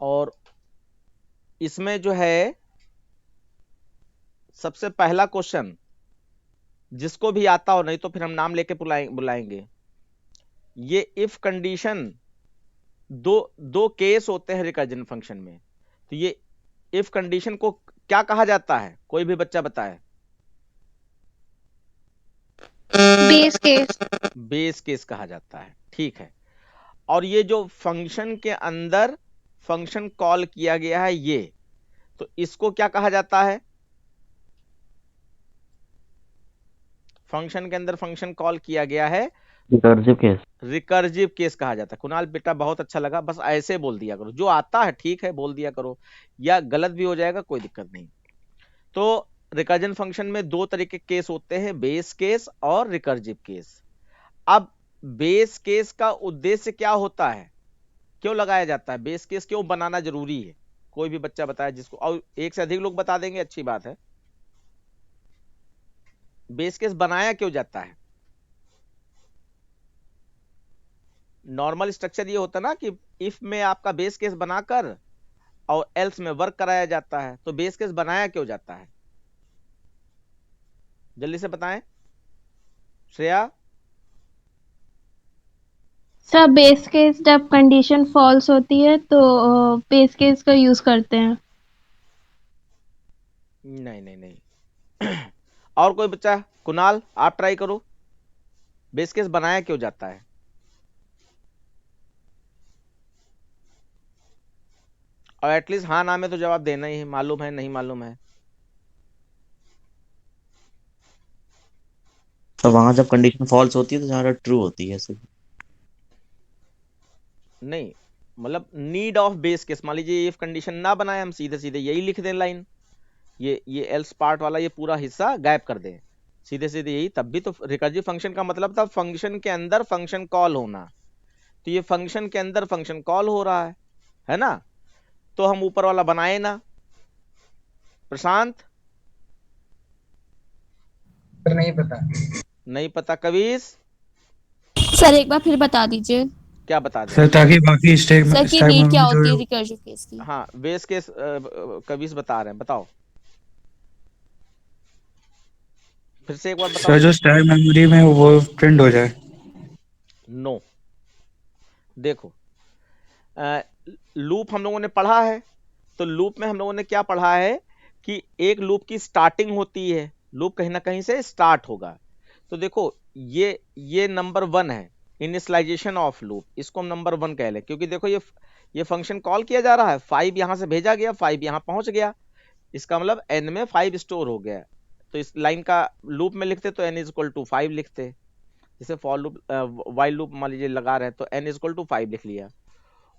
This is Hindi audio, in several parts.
और इसमें जो है सबसे पहला क्वेश्चन, जिसको भी आता हो, नहीं तो फिर हम नाम लेके बुलाएंगे। ये इफ कंडीशन, दो दो केस होते हैं रिकर्जन फंक्शन में, तो ये इफ कंडीशन को क्या कहा जाता है, कोई भी बच्चा बताए। Base case. बेस केस कहा जाता है, ठीक है। और ये जो फंक्शन के अंदर फंक्शन कॉल किया गया है ये, तो इसको क्या कहा जाता है, फंक्शन के अंदर फंक्शन कॉल किया गया है, रिकर्सिव केस। रिकर्जिव केस कहा जाता है। कुणाल बेटा बहुत अच्छा लगा, बस ऐसे बोल दिया करो, जो आता है ठीक है बोल दिया करो, या गलत भी हो जाएगा कोई दिक्कत नहीं। तो रिकर्जन फंक्शन में दो तरीके के केस होते हैं, बेस केस और रिकर्जिव केस। अब बेस केस का उद्देश्य क्या होता है, क्यों लगाया जाता है, बेस केस क्यों बनाना जरूरी है, कोई भी बच्चा बताया जिसको, और एक से अधिक लोग बता देंगे अच्छी बात है। बेस केस बनाया क्यों जाता है, नॉर्मल स्ट्रक्चर ये होता ना कि इफ में आपका बेस केस बनाकर और एल्स में वर्क कराया जाता है, तो बेस केस बनाया क्यों जाता है, जल्दी से बताएं श्रेया। सर बेस केस जब कंडीशन फॉल्स होती है तो बेस केस का यूज करते हैं। नहीं नहीं नहीं और कोई बच्चा, कुणाल आप ट्राई करो, बेस केस बनाया क्यों जाता है। और एटलीस्ट हाँ ना में तो जवाब देना ही है, मालूम है नहीं मालूम है। तो वहां जब कंडीशन फॉल्स होती है तो जहाँ ट्रू होती है सिर्फ। नहीं, मतलब नीड ऑफ बेस केस, मान लीजिए इफ कंडीशन ना बनाए, हम सीधे सीधे यही लिख दें लाइन, ये एल्स पार्ट वाला ये पूरा हिस्सा गायब कर दें, सीधे सीधे यही, तब भी तो रिकर्सिव फंक्शन का मतलब था फंक्शन के अंदर फंक्शन कॉल होना, तो ये फंक्शन के अंदर फंक्शन कॉल हो रहा है ना, तो हम ऊपर वाला बनाए ना। प्रशांत सर नहीं पता। नहीं पता, कबीर सर एक बार फिर बता दीजिए क्या बता दें। सर ताकि बाकी स्टैक सर की स्टैक नीड क्या मेमोरी जो होती है है। रिकर्सिव केस की। हाँ बेस केस कबीर बता रहे हैं, बताओ फिर से एक बार बताओ। सर जो स्टैक मेमोरी में वो प्रिंट हो जाए। नो, देखो लूप हम लोगों ने पढ़ा है, तो लूप में हम लोगों ने क्या पढ़ा है कि एक लूप की स्टार्टिंग होती है, लूप कहीं ना कहीं से स्टार्ट होगा। तो देखो ये नंबर वन है, इनिशियलाइजेशन ऑफ लूप, इसको हम नंबर वन कह लें, क्योंकि देखो ये फंक्शन कॉल किया जा रहा है, 5 यहां से भेजा गया, 5 यहां पहुंच गया, इसका मतलब n में 5 स्टोर हो गया। तो इस लाइन का लूप में लिखते तो n इज इक्वल टू 5 लिखते, जैसे फॉर लूप वाइल लूप मान लीजिए लगा रहे हैं तो n इज इक्वल टू 5 लिख लिया।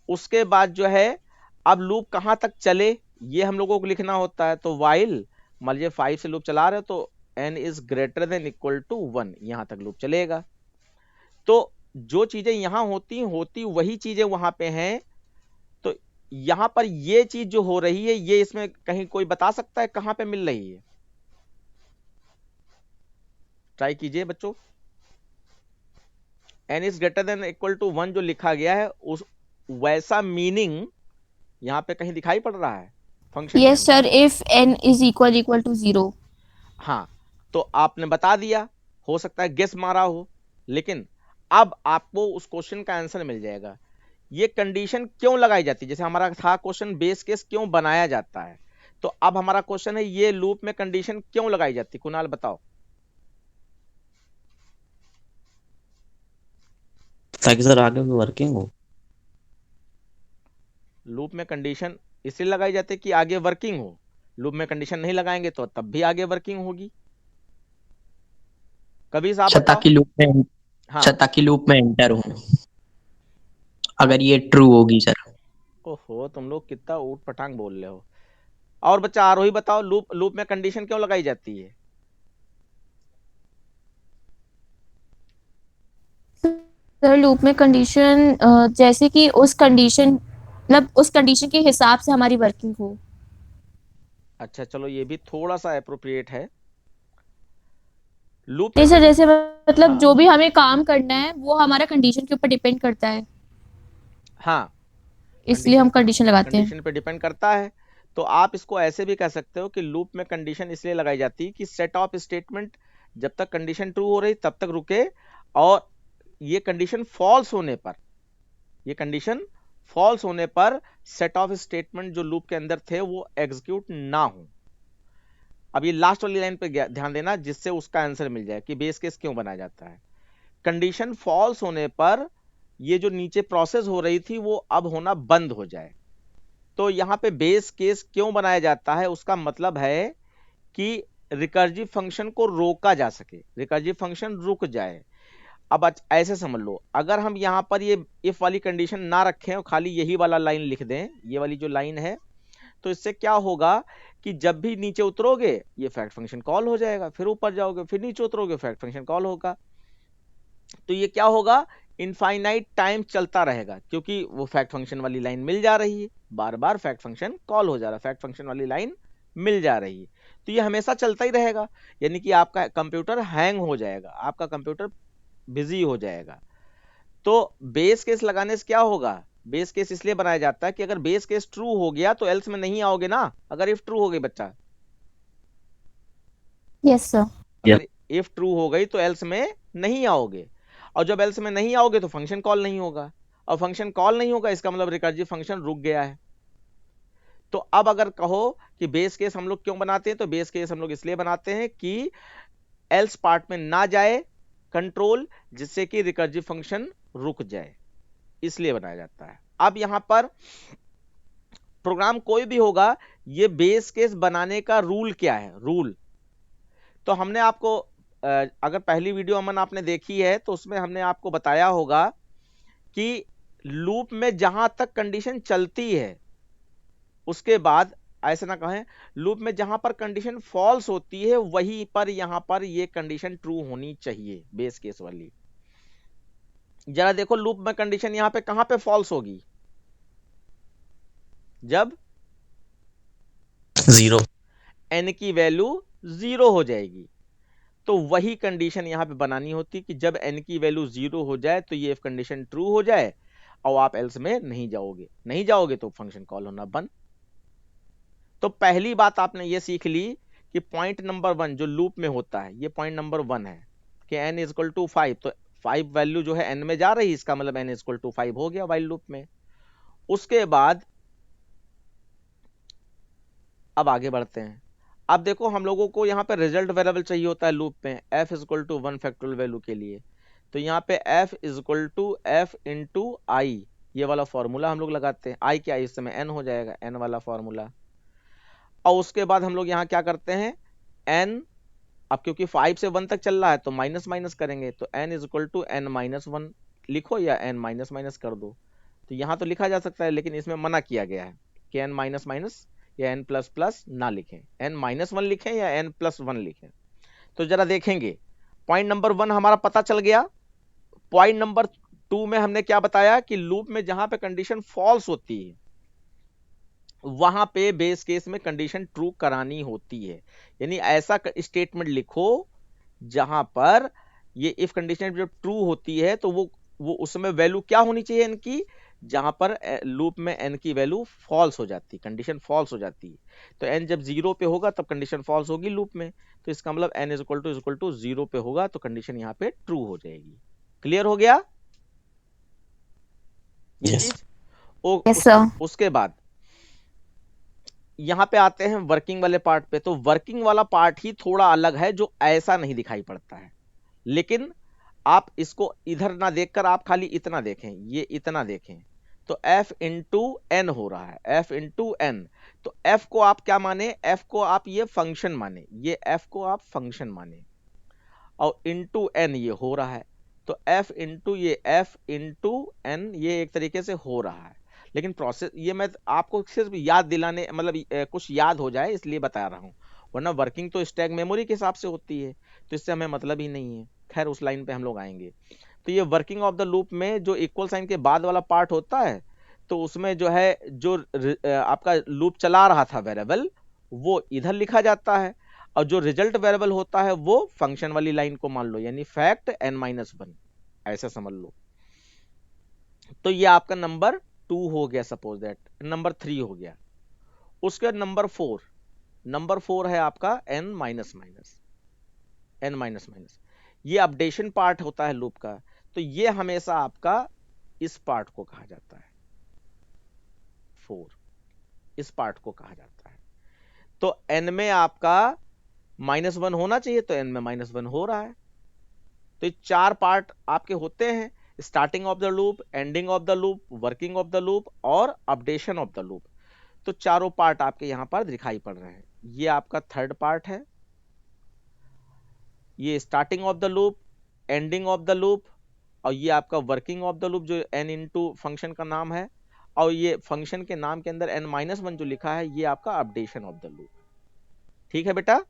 उसके बाद जो है अब लूप कहां तक चले ये हम लोगों को लिखना होता है, तो वाइल मान लीजिए 5 से लूप चला रहे हो तो n is greater than equal to 1, यहां तक लूप चलेगा। तो जो चीजें यहां होती वही चीजें वहां पे हैं। तो यहां पर ये चीज जो हो रही है, ये इसमें कहीं कोई बता सकता है कहां पे मिल रही है, ट्राई कीजिए बच्चों। n is greater than equal to 1 जो लिखा गया है, उस वैसा मीनिंग यहां पे कहीं दिखाई पड़ रहा है फंक्शन के यस अंदर। Sir if n is equal to 0। हाँ, तो आपने बता दिया, हो सकता है गेस मारा हो, लेकिन अब आपको उस क्वेश्चन का आंसर मिल जाएगा। ये कंडीशन क्यों लगाई जाती है, जैसे हमारा था क्वेश्चन बेस केस क्यों बनाया जाता है, तो अब हमारा क्वेश्चन है ये लूप में कंडीशन क्यों लगाई जाती है, कुणाल बताओ। ताकि सर आगे भी वर्किंग हो। लूप में कंडीशन इसलिए लगाई जाती है कि आगे वर्किंग हो, लूप में कंडीशन नहीं लगाएंगे तो तब भी आगे वर्किंग होगी। कभी साहब अच्छा बताओ। ताकि लूप में अच्छा हाँ, ताकि लूप में एंटर हो अगर ये ट्रू होगी सर। ओहो तुम लोग कितना ऊट पटांग बोल रहे हो। और बच्चा आरोही बताओ, लूप लूप में कंडीशन क्यों लगाई जाती है। सर लूप में कंडीशन जैसे कि उस कंडीशन मतलब उस कंडीशन के हिसाब से हमारी वर्किंग हो। अच्छा चलो ये भी थोड़ा सा अप्रोप्रिएट है, लूप में नहीं सर जैसे मतलब हाँ जो भी हमें काम करना है वो हमारा कंडीशन के ऊपर डिपेंड करता है। हाँ, इसलिए हम कंडीशन लगाते हैं। कंडीशन पे डिपेंड करता है। तो आप इसको ऐसे भी कह सकते हो कि लूप में कंडीशन इसलिए लगाई जाती है कि सेट ऑफ स्टेटमेंट जब तक कंडीशन ट्रू हो रही तब तक रुके, और ये कंडीशन फॉल्स होने पर, ये कंडीशन फॉल्स होने पर सेट ऑफ स्टेटमेंट जो लूप के अंदर थे वो एग्जीक्यूट ना हो। अब ये लास्ट वाली लाइन पे ध्यान देना, जिससे उसका आंसर मिल जाए कि बेस केस क्यों बनाया जाता है। कंडीशन फॉल्स होने पर ये जो नीचे प्रोसेस हो रही थी वो अब होना बंद हो जाए। तो यहां पे बेस केस क्यों बनाया जाता है, उसका मतलब है कि रिकर्सिव फंक्शन को रोका जा सके, रिकर्सिव फंक्शन रुक जाए। अब ऐसे समझ लो, अगर हम यहां पर ये इफ वाली कंडीशन ना रखें और खाली यही वाला लाइन लिख दें, ये वाली जो लाइन है, तो इससे क्या होगा कि जब भी नीचे उतरोगे ये फैक्ट फंक्शन कॉल हो जाएगा, फिर ऊपर जाओगे फिर नीचे उतरोगे फैक्ट फंक्शन कॉल होगा। तो ये क्या होगा, इनफाइनाइट टाइम चलता रहेगा, क्योंकि वो फैक्ट फंक्शन वाली लाइन मिल जा रही है, बार बार फैक्ट फंक्शन कॉल हो जा रहा है, फैक्ट फंक्शन वाली लाइन मिल जा रही है। तो ये हमेशा चलता ही रहेगा, यानी कि आपका कंप्यूटर हैंग हो जाएगा, आपका कंप्यूटर बिजी हो जाएगा। तो बेस केस लगाने से क्या होगा, बेस केस इसलिए बनाया जाता है कि अगर बेस केस ट्रू हो गया तो एल्स में नहीं आओगे ना। अगर इफ ट्रू हो गई बच्चा, यस सर। अगर इफ ट्रू हो गई तो एल्स में नहीं आओगे, और जब एल्स में नहीं आओगे तो फंक्शन कॉल नहीं होगा, और फंक्शन कॉल नहीं होगा इसका मतलब रिकर्सिव फंक्शन रुक गया है। तो अब अगर कहो कि बेस केस हम लोग क्यों बनाते हैं, तो बेस केस हम लोग इसलिए बनाते हैं कि एल्स पार्ट में ना जाए कंट्रोल, जिससे कि रिकर्सिव फंक्शन रुक जाए, इसलिए बनाया जाता है। अब यहां पर प्रोग्राम कोई भी होगा, ये बेस केस बनाने का रूल क्या है, रूल तो हमने आपको अगर पहली वीडियो अमन आपने देखी है तो उसमें हमने आपको बताया होगा कि लूप में जहां तक कंडीशन चलती है उसके बाद, ऐसे ना कहें, लूप में जहां पर कंडीशन फॉल्स होती है वहीं पर यहां पर ये कंडीशन ट्रू होनी चाहिए, बेस केस वाली। जरा देखो लूप में कंडीशन यहां पे कहां पे फॉल्स होगी, जब 0 n की वैल्यू 0 हो जाएगी। तो वही कंडीशन यहां पे बनानी होती कि जब n की वैल्यू 0 हो जाए तो ये कंडीशन ट्रू हो जाए और आप एल्स में नहीं जाओगे तो फंक्शन कॉल होना बंद। तो पहली बात आपने ये सीख ली कि पॉइंट नंबर 1 जो लूप में होता है, ये पॉइंट नंबर 1 है कि n इक्वल टू 5, तो 5 वैल्यू जो है n में जा रही है, इसका मतलब n इक्वल टू 5 हो गया वाइल लूप में। उसके बाद अब आगे बढ़ते हैं। अब देखो हम लोगों को यहाँ पे रिजल्ट वेरिएबल चाहिए होता है लूप में, f equal to 1 factorial value के लिए। तो यहाँ पे f equal to f into I, ये वाला फॉर्मूला हम लोग लगाते हैं। i क्या है, इस समय n हो जाएगा, n वाला फॉर्मूला। और उसके बाद हम लोग यहाँ क्या करते हैं, n, अब क्योंकि 5 से 1 तक चल रहा है तो माइनस माइनस करेंगे, तो n equal to n minus 1 लिखो या n माइनस माइनस कर दो। तो यहाँ तो लिखा जा सकता है, लेकिन इसमें मना किया गया है कि n माइनस माइनस या n प्लस प्लस ना लिखें, n माइनस 1 लिखें या n प्लस 1 लिखें। तो जरा देखेंगे, पॉइंट नंबर 1 हमारा पता चल गया। पॉइंट नंबर 2 में हमने क्या बताया कि लूप में जहां पे कंडीशन फॉल्स होती है वहां पे बेस केस में कंडीशन ट्रू करानी होती है, यानी ऐसा स्टेटमेंट लिखो जहां पर ये इफ कंडीशन जब ट्रू होती है तो वो उसमें वैल्यू क्या होनी चाहिए इनकी, जहां पर लूप में n की वैल्यू फॉल्स हो जाती है, कंडीशन फॉल्स हो जाती है। तो n जब 0 पे होगा तब कंडीशन फॉल्स होगी लूप में, तो इसका मतलब n इक्वल टू 0 पे होगा तो कंडीशन यहाँ पे ट्रू हो जाएगी। क्लियर हो गया ये Yes. चीज? Yes sir. उसके बाद यहां पे आते हैं वर्किंग वाले पार्ट पे। तो वर्किंग वाला पार्ट ही थोड़ा अलग है, जो ऐसा नहीं दिखाई पड़ता है, लेकिन आप इसको इधर ना देखकर आप खाली इतना देखें, ये इतना देखें, तो f इंटू एन हो रहा है, f इंटू एन। तो f को आप क्या माने, f को आप ये फंक्शन माने, ये f को आप फंक्शन माने, और इंटू एन ये हो रहा है। तो f इंटू ये f इंटू एन ये एक तरीके से हो रहा है, लेकिन प्रोसेस ये मैं आपको सिर्फ याद दिलाने, मतलब कुछ याद हो जाए इसलिए बता रहा हूं, वरना वर्किंग तो स्टैक मेमोरी के हिसाब से होती है, तो इससे हमें मतलब ही नहीं है। खैर उस लाइन पे हम लोग आएंगे। तो ये वर्किंग ऑफ द लूप में जो इक्वल साइन के बाद वाला पार्ट होता है, तो उसमें जो है जो आपका लूप चला रहा था वेरिएबल वो इधर लिखा जाता है, और जो रिजल्ट वेरिएबल होता है वो फंक्शन वाली लाइन को मान लो, यानी फैक्ट n-1 ऐसा समझ लो। तो ये आपका नंबर 2 हो गया, सपोज दैट नंबर 3 हो गया। उसके बाद नंबर 4 है आपका n माइनस माइनस, ये अपडेशन पार्ट होता है लूप का। तो ये हमेशा आपका इस पार्ट को कहा जाता है, 4 इस पार्ट को कहा जाता है। तो n में आपका -1 होना चाहिए, तो n में -1 हो रहा है। तो ये 4 पार्ट आपके होते हैं, starting of the loop, ending of the loop, working of the loop और अपडेशन ऑफ द लूप। तो चारों पार्ट आपके यहां पर दिखाई पड़ रहे हैं। ये आपका थर्ड पार्ट है, ये starting of the loop, ending of the loop, और ये आपका वर्किंग ऑफ द लूप जो n इंटू फंक्शन का नाम है, और ये फंक्शन के नाम के अंदर n-1 जो लिखा है, ये आपका अपडेशन ऑफ द लूप। ठीक है बेटा?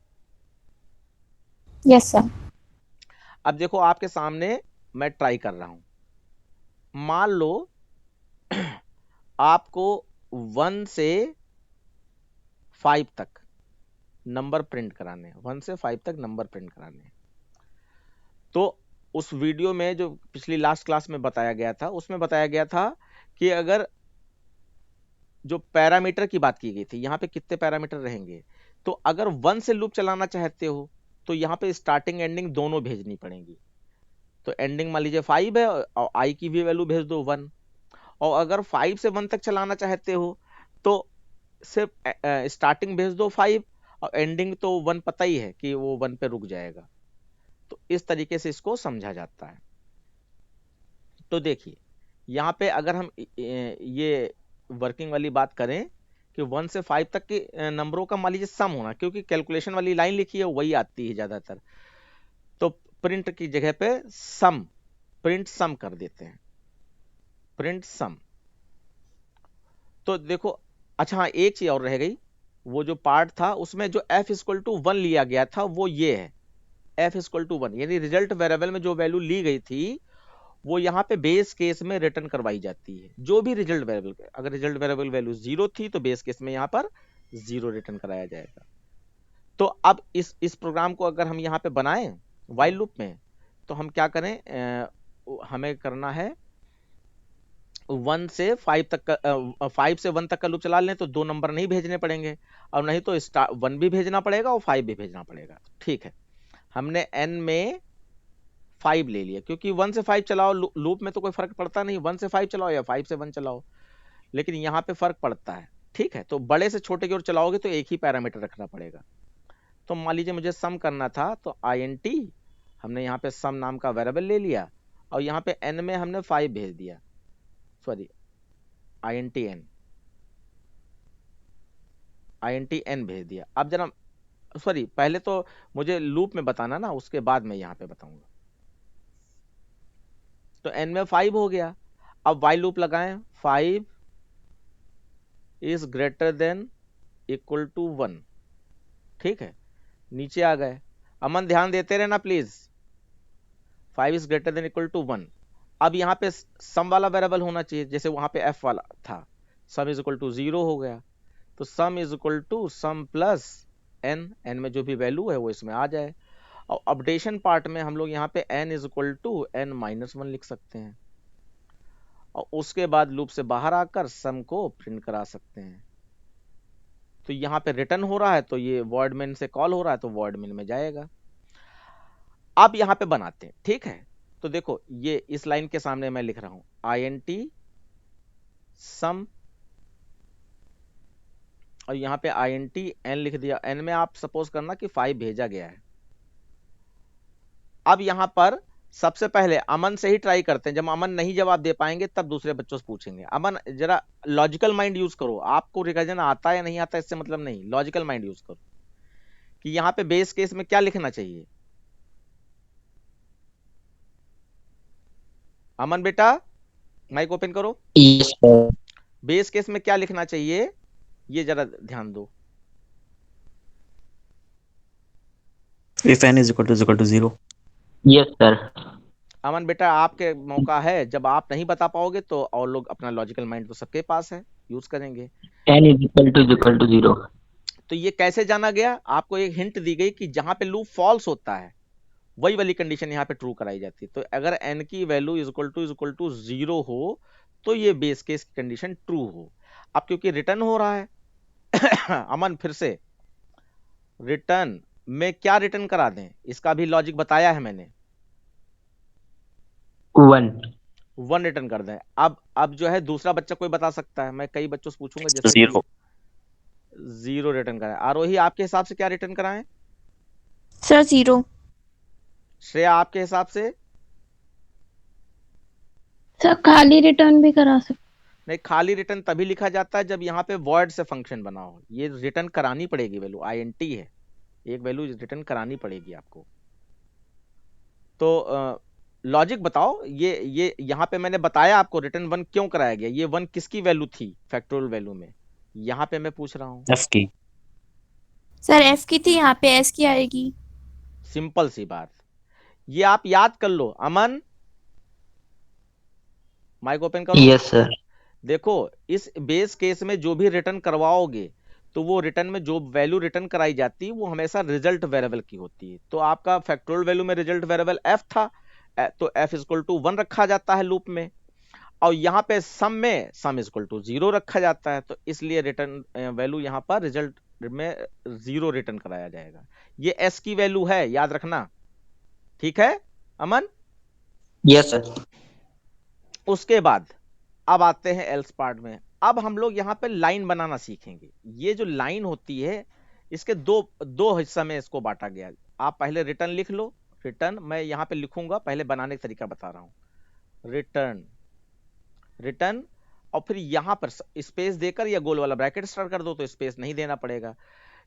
Yes sir. अब देखो आपके सामने मैं ट्राई कर रहा हूं। मान लो आपको 1 से 5 तक नंबर प्रिंट कराने हैं, 1 से 5 तक नंबर प्रिंट कराने हैं। तो उस वीडियो में जो पिछली लास्ट क्लास में बताया गया था, उसमें बताया गया था कि अगर जो पैरामीटर की बात की गई थी, यहाँ पे कितने पैरामीटर रहेंगे, तो अगर 1 से लूप चलाना चाहते हो तो यहाँ पे स्टार्टिंग एंडिंग दोनों भेजनी पड़ेंगी। तो एंडिंग मान लीजिए 5 है और आई की भी वैल्यू भेज दो 1। और अगर 5 से 1 तक चलाना चाहते हो तो सिर्फ स्टार्टिंग भेज दो 5 और एंडिंग तो 1 पता ही है कि वो 1 पे रुक जाएगा। तो इस तरीके से इसको समझा जाता है। तो देखिए यहाँ पे अगर हम ये वर्किंग वाली बात करें कि 1 से 5 तक के नंबरों का मान लीजिए सम होना, क्योंकि कैलकुलेशन वाली लाइन लिखी है वही आती है ज्यादातर, तो प्रिंट की जगह पे प्रिंट सम कर देते हैं, प्रिंट सम। तो देखो अच्छा हाँ, एक चीज और रह गई, वो जो पार्ट था उसमें जो f इक्वल टू 1 लिया गया था वो ये है, f इक्वल टू 1, यानी रिजल्ट वेरिएबल में जो वैल्यू ली गई थी वो यहाँ पे बेस केस में रिटर्न करवाई जाती है। जो भी रिजल्ट वेरिएबल, अगर रिजल्ट वेरिएबल वैल्यू 0 थी तो बेस केस में यहाँ पर 0 रिटर्न कराया जाएगा। तो अब इस प्रोग्राम को अगर हम यहाँ पे बनाएं व्हाइल लूप में, तो हम क्या करें, हमें करना है 1 से 5 तक का 5 से 1 तक का लूप चला लें तो 2 नंबर नहीं भेजने पड़ेंगे, और नहीं तो 1 भी भेजना पड़ेगा और 5 भी भेजना पड़ेगा। ठीक है, हमने n में 5 ले लिया, क्योंकि 1 से 5 चलाओ लूप में तो कोई फर्क पड़ता नहीं, 1 से 5 चलाओ या 5 से 1 चलाओ, लेकिन यहाँ पे फर्क पड़ता है। ठीक है, तो बड़े से छोटे की ओर चलाओगे तो एक ही पैरामीटर रखना पड़ेगा। तो मान लीजिए मुझे सम करना था, तो int हमने यहाँ पे सम नाम का वेरिएबल ले लिया और यहाँ पे n में हमने 5 भेज दिया, सॉरी int n भेज दिया। अब जरा सॉरी, पहले तो मुझे लूप में बताना ना, उसके बाद मैं यहाँ पे बताऊंगा। तो n में 5 हो गया। अब while लूप लगाएं, 5 is greater than equal to 1। ठीक है, नीचे आ गए। अमन ध्यान देते रहना please. 5 is greater than equal to 1। अब यहाँ पे सम वाला वेरिएबल होना चाहिए, जैसे वहां पे f वाला था, सम इज इक्वल टू 0 हो गया। तो sum is equal to sum plus n, n में जो भी वैल्यू है वो इसमें आ जाए। और अपडेशन पार्ट में हम लोग यहाँ पे n is equal to n-1 लिख सकते हैं, और उसके बाद लूप से बाहर आकर सम को प्रिंट करा सकते हैं। तो यहाँ पे रिटर्न हो रहा है तो ये वॉइड मेन से कॉल हो रहा है तो वॉइड मेन में जाएगा। अब यहाँ पे बनाते हैं। ठीक है, तो देखो ये इस लाइन के सामने मैं लिख रहा हूं int सम, और यहाँ पे int n लिख दिया। n में आप सपोज करना कि 5 भेजा गया है। अब यहाँ पर सबसे पहले अमन से ही ट्राई करते हैं, जब अमन नहीं जवाब दे पाएंगे तब दूसरे बच्चों से पूछेंगे। अमन जरा लॉजिकल माइंड यूज करो, आपको रिकर्जन आता है या नहीं आता इससे मतलब नहीं, लॉजिकल माइंड यूज करो कि यहाँ पे बेस केस में क्या लिखना चाहिए। अमन बेटा माइक ओपन करो। Yes sir. बेस केस में क्या लिखना चाहिए ये जरा ध्यान दो। If n is equal to 0. Yes sir. Aman बेटा आपके मौका है, जब आप नहीं बता पाओगे तो और लोग अपना लॉजिकल माइंड तो सबके पास है, यूज करेंगे। n is equal to 0। तो ये कैसे जाना गया, आपको एक हिंट दी गई कि जहां पे लूप फॉल्स होता है वही वाली कंडीशन यहाँ पे ट्रू कराई जाती है। तो अगर n की वैल्यू इज इक्वल टू 0 हो तो ये बेस केस की कंडीशन ट्रू हो। अब क्योंकि रिटर्न हो रहा है अमन फिर से रिटर्न में क्या रिटर्न करा दें, इसका भी लॉजिक बताया है मैंने। 1 1 रिटर्न कर दें। अब जो है दूसरा बच्चा कोई बता सकता है, मैं कई बच्चों से पूछूंगा जैसे कि 0 0 रिटर्न कराएं। आरोही आपके हिसाब से क्या रिटर्न कराएं? सर 0। श्रेया आपके हिसाब से? सर खाली रिटर्न भी करा सकते। नहीं, खाली रिटर्न तभी लिखा जाता है जब यहाँ पे वॉइड से फंक्शन बना हो। ये रिटर्न करानी पड़ेगी वैल्यू, आईएनटी है, एक वैल्यू रिटर्न करानी पड़ेगी आपको। तो लॉजिक बताओ, ये यहाँ पे मैंने बताया आपको रिटर्न 1 क्यों कराया गया। ये 1 किसकी वैल्यू थी फैक्टोरियल वैल्यू में, यहाँ पे मैं पूछ रहा हूँ। F की। सर F की थी, यहाँ पे S की आएगी। सिंपल सी बात, ये आप याद कर लो। अमन माइक ओपन करो। Yes sir. देखो इस बेस केस में जो भी रिटर्न करवाओगे तो वो रिटर्न में जो वैल्यू रिटर्न कराई जाती है वो हमेशा रिजल्ट वेरिएबल की होती है। तो आपका फैक्टोरियल वैल्यू में रिजल्ट वेरिएबल f था, तो f इक्वल टू 1 रखा जाता है लूप में, और यहाँ पे सम में सम इक्वल टू 0 रखा जाता है। तो इसलिए रिटर्न वैल्यू यहाँ पर रिजल्ट में 0 रिटर्न कराया जाएगा। ये s की वैल्यू है, याद रखना, ठीक है अमन? Yes sir. उसके बाद अब आते हैं एल्स पार्ट में। अब हम लोग यहाँ पे लाइन बनाना सीखेंगे। ये जो लाइन होती है इसके दो हिस्सा में इसको बांटा गया। आप पहले रिटर्न लिख लो, रिटर्न मैं यहाँ पे लिखूंगा, पहले बनाने का तरीका बता रहा हूँ। रिटर्न और फिर यहाँ पर स्पेस देकर या गोल वाला ब्रैकेट स्टार्ट कर दो तो स्पेस नहीं देना पड़ेगा।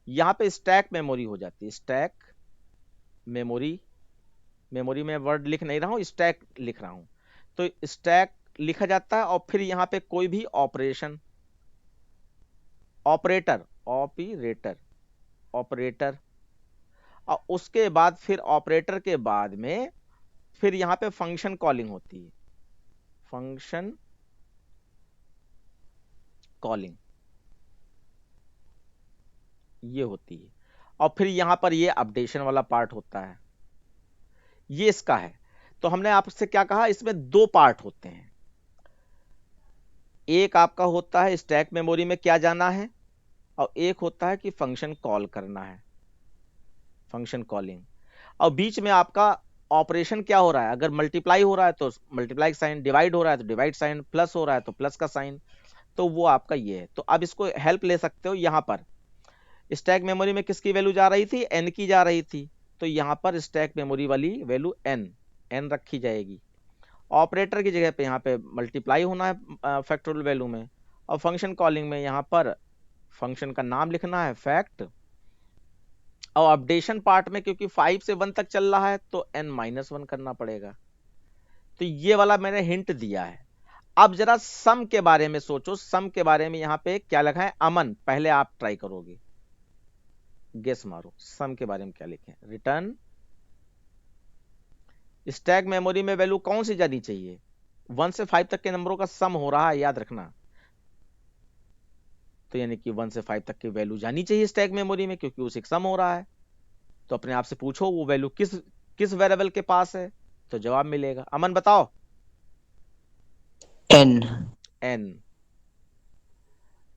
यहाँ पे स्टैक मेमोरी हो जाती है, स्टैक मेमोरी में वर्ड लिख नहीं रहा हूँ, स्टैक लिख रहा हूँ। तो स्टैक लिखा जाता है और फिर यहाँ पे कोई भी ऑपरेटर और उसके बाद फिर ऑपरेटर के बाद में फिर यहाँ पे फंक्शन कॉलिंग होती है, फंक्शन कॉलिंग ये होती है। और फिर यहाँ पर ये अपडेशन वाला पार्ट होता है, ये इसका है। तो हमने आपसे क्या कहा, इसमें 2 पार्ट होते हैं। एक आपका होता है स्टैक मेमोरी में क्या जाना है, और एक होता है कि फंक्शन कॉल करना है, फंक्शन कॉलिंग। और बीच में आपका ऑपरेशन क्या हो रहा है, अगर मल्टीप्लाई हो रहा है तो मल्टीप्लाई साइन, डिवाइड हो रहा है तो डिवाइड साइन, प्लस हो रहा है तो प्लस का साइन, तो वो आपका ये है। तो अब इसको हेल्प ले सकते हो। यहाँ पर स्टैक मेमोरी में किसकी वैल्यू जा रही थी, n की जा रही थी, तो यहाँ पर स्टैक मेमोरी वाली वैल्यू n रखी जाएगी। ऑपरेटर की जगह पे यहाँ पे मल्टीप्लाई होना है फैक्टोरियल वैल्यू में, और फंक्शन कॉलिंग में यहाँ पर फंक्शन का नाम लिखना है फैक्ट। और अपडेशन पार्ट में क्योंकि 5 से 1 तक चल रहा है तो n-1 करना पड़ेगा। तो ये वाला मैंने हिंट दिया है। अब जरा सम के बारे में सोचो, सम के बारे में यहाँ पे क्या लिखा है। अमन पहले आप ट्राई करोगे, गेस मारो सम के बारे में क्या लिखे। रिटर्न स्टैक मेमोरी में वैल्यू कौन सी जानी चाहिए, 1 से 5 तक के नंबरों का सम हो रहा है, याद रखना। तो यानी कि 1 से 5 तक की वैल्यू जानी चाहिए स्टैक मेमोरी में, क्योंकि उसे सम हो रहा है। तो अपने आप से पूछो वो वैल्यू किस वेरिएबल के पास है, तो जवाब मिलेगा। अमन बताओ। n,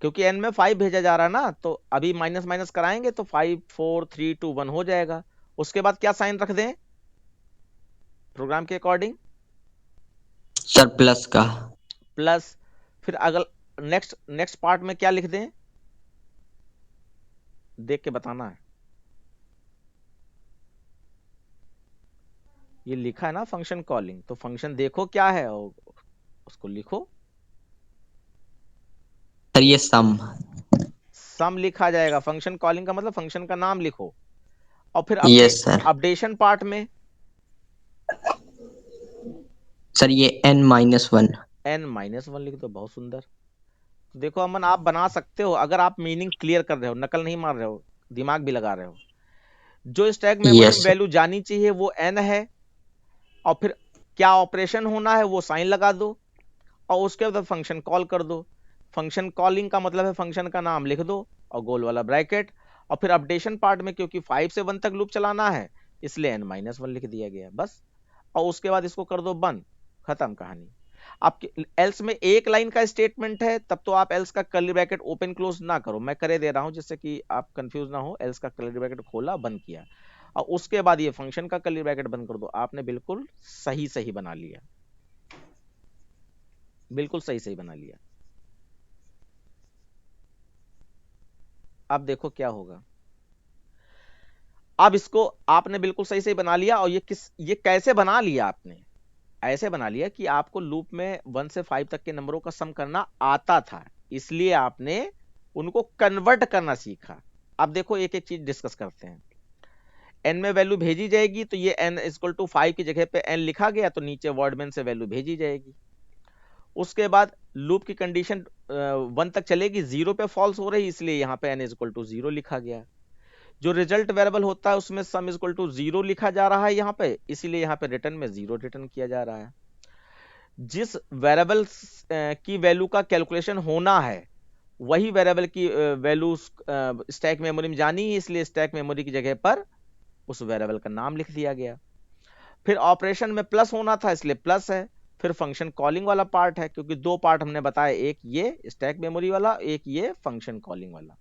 क्योंकि n में 5 भेजा जा रहा है ना, तो अभी माइनस माइनस कराएंगे तो 5 4 3 2 1 हो जाएगा। उसके बाद क्या साइन रख दें प्रोग्राम के अकॉर्डिंग? सर प्लस का। प्लस। फिर अगर नेक्स्ट पार्ट में क्या लिख दें, देख के बताना है। ये लिखा है ना फंक्शन कॉलिंग, तो फंक्शन देखो क्या है और उसको लिखो। सर ये सम लिखा जाएगा, फंक्शन कॉलिंग का मतलब फंक्शन का नाम लिखो। और फिर यस सर। अपडेशन पार्ट में सर ये n-1 लिख दो। बहुत सुंदर। तो देखो अमन आप बना सकते हो, अगर आप मीनिंग क्लियर कर रहे हो, नकल नहीं मार रहे हो, दिमाग भी लगा रहे हो। जो स्टैक मेमोरी में वैल्यू जानी चाहिए वो n है, और फिर क्या ऑपरेशन होना है वो साइन लगा दो, और उसके बाद फंक्शन कॉल कर दो। फंक्शन कॉलिंग का मतलब है फंक्शन का नाम लिख दो और गोल वाला ब्रैकेट। और फिर अपडेशन पार्ट में क्योंकि 5 से 1 तक लूप चलाना है इसलिए n-1 लिख दिया गया बस। और उसके बाद इसको कर दो बंद, खत्म कहानी। आपके एल्स में एक लाइन का स्टेटमेंट है, तब तो आप एल्स का कर्ली ब्रैकेट ओपन क्लोज ना करो, मैं करे दे रहा हूं जिससे कि आप कंफ्यूज ना हो। एल्स का कर्ली ब्रैकेट खोला, बंद किया, और उसके बाद ये फंक्शन का कर्ली ब्रैकेट बंद कर दो। आपने बिल्कुल सही सही बना लिया, बिल्कुल सही सही बना लिया। अब देखो क्या होगा। अब इसको आपने बिल्कुल सही सही बना लिया, और ये कैसे बना लिया आपने? ऐसे बना लिया कि आपको लूप में 1 से 5 तक के नंबरों का सम करना आता था, इसलिए आपने उनको कन्वर्ट करना सीखा। अब देखो एक एक चीज डिस्कस करते हैं। n में वैल्यू भेजी जाएगी, तो ये n इक्वल टू 5 की जगह पे n लिखा गया, तो नीचे वर्डमेन से वैल्यू भेजी जाएगी। उसके बाद लूप की कंडीशन 1 तक चलेगी, 0 पे फॉल्स हो रही, इसलिए यहाँ पे n इक्वल टू 0 लिखा गया। जो रिजल्ट वेरिएबल होता है उसमें सम इक्वल टू 0 लिखा जा रहा है यहाँ पे, इसीलिए यहाँ पे रिटर्न में 0 रिटर्न किया जा रहा है। जिस वेरिएबल की वैल्यू का कैलकुलेशन होना है, वही वेरिएबल की वैल्यू स्टैक मेमोरी में जानी है, इसलिए स्टैक मेमोरी की जगह पर उस वेरिएबल का नाम लिख दिया गया। फिर ऑपरेशन में प्लस होना था, इसलिए प्लस है। फिर फंक्शन कॉलिंग वाला पार्ट है, क्योंकि दो पार्ट हमने बताया, एक ये स्टैक मेमोरी वाला, एक ये फंक्शन कॉलिंग वाला।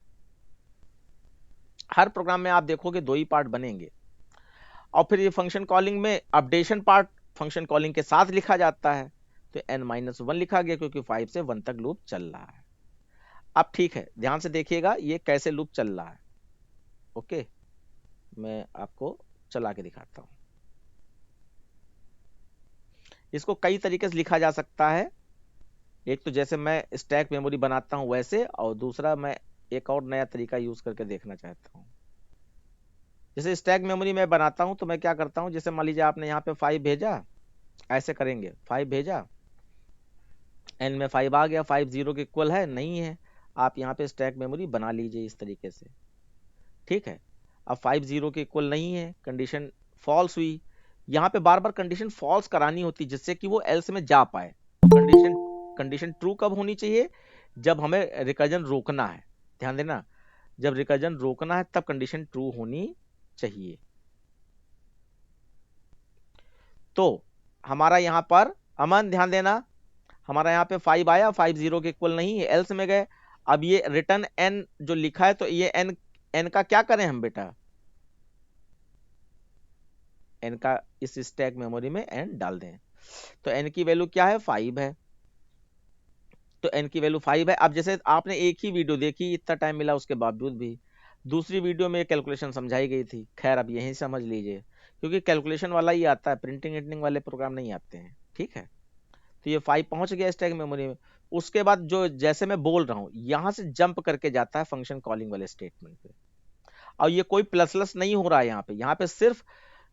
हर प्रोग्राम में आप देखोगे दो ही पार्ट बनेंगे। और फिर ये फंक्शन कॉलिंग में अपडेशन पार्ट फंक्शन कॉलिंग के साथ लिखा जाता है, तो n-1 लिखा गया क्योंकि 5 से 1 तक लूप चल रहा है। अब ठीक है, ध्यान से देखिएगा ये कैसे लूप चल रहा है। ओके, मैं आपको चला के दिखाता हूं। इसको कई तरीके से लिखा जा सकता है। एक तो जैसे मैं स्टैक मेमोरी बनाता हूं वैसे, और दूसरा मैं एक और नया तरीका यूज करके देखना चाहता हूं। जैसे स्टैक मेमोरी में बनाता हूं तो मैं क्या करता हूं, जैसे मान लीजिए आपने यहाँ पे 5 भेजा, ऐसे करेंगे, 5 भेजा, n में 5 आ गया, 5 0 के इक्वल है नहीं है, आप यहाँ पे स्टैक मेमोरी बना लीजिए इस तरीके से। ठीक है, अब 5 0 के इक्वल नहीं है, कंडीशन फॉल्स हुई। यहाँ पे बार बार कंडीशन फॉल्स करानी होती जिससे कि वो एल्स में जा पाए। कंडीशन ट्रू कब होनी चाहिए? जब हमें रिकर्जन रोकना है। ध्यान देना, जब रिकर्जन रोकना है तब कंडीशन ट्रू होनी चाहिए। तो हमारा यहाँ पर, अमन ध्यान देना, हमारा यहाँ पे 5 आया, 5 0 के इक्वल नहीं है, एल्स में गए। अब ये रिटर्न n जो लिखा है, तो ये n का क्या करें हम बेटा? n का इस स्टैक मेमोरी में n डाल दें। तो n की वैल्यू क्या है? 5 है। तो n की वैल्यू 5 है। अब जैसे आपने एक ही वीडियो देखी, इतना टाइम मिला उसके बावजूद भी, दूसरी वीडियो में कैलकुलेशन समझाई गई थी। खैर अब यही समझ लीजिए, क्योंकि कैलकुलेशन वाला ही आता है, प्रिंटिंग एडिटिंग वाले प्रोग्राम नहीं आते हैं। ठीक है, तो ये 5 पहुंच गया स्टैक मेमोरी में। उसके बाद जो जैसे मैं बोल रहा हूं, यहां से जंप करके जाता है फंक्शन कॉलिंग वाले स्टेटमेंट पे। और ये कोई प्लस नहीं हो रहा है यहाँ पे सिर्फ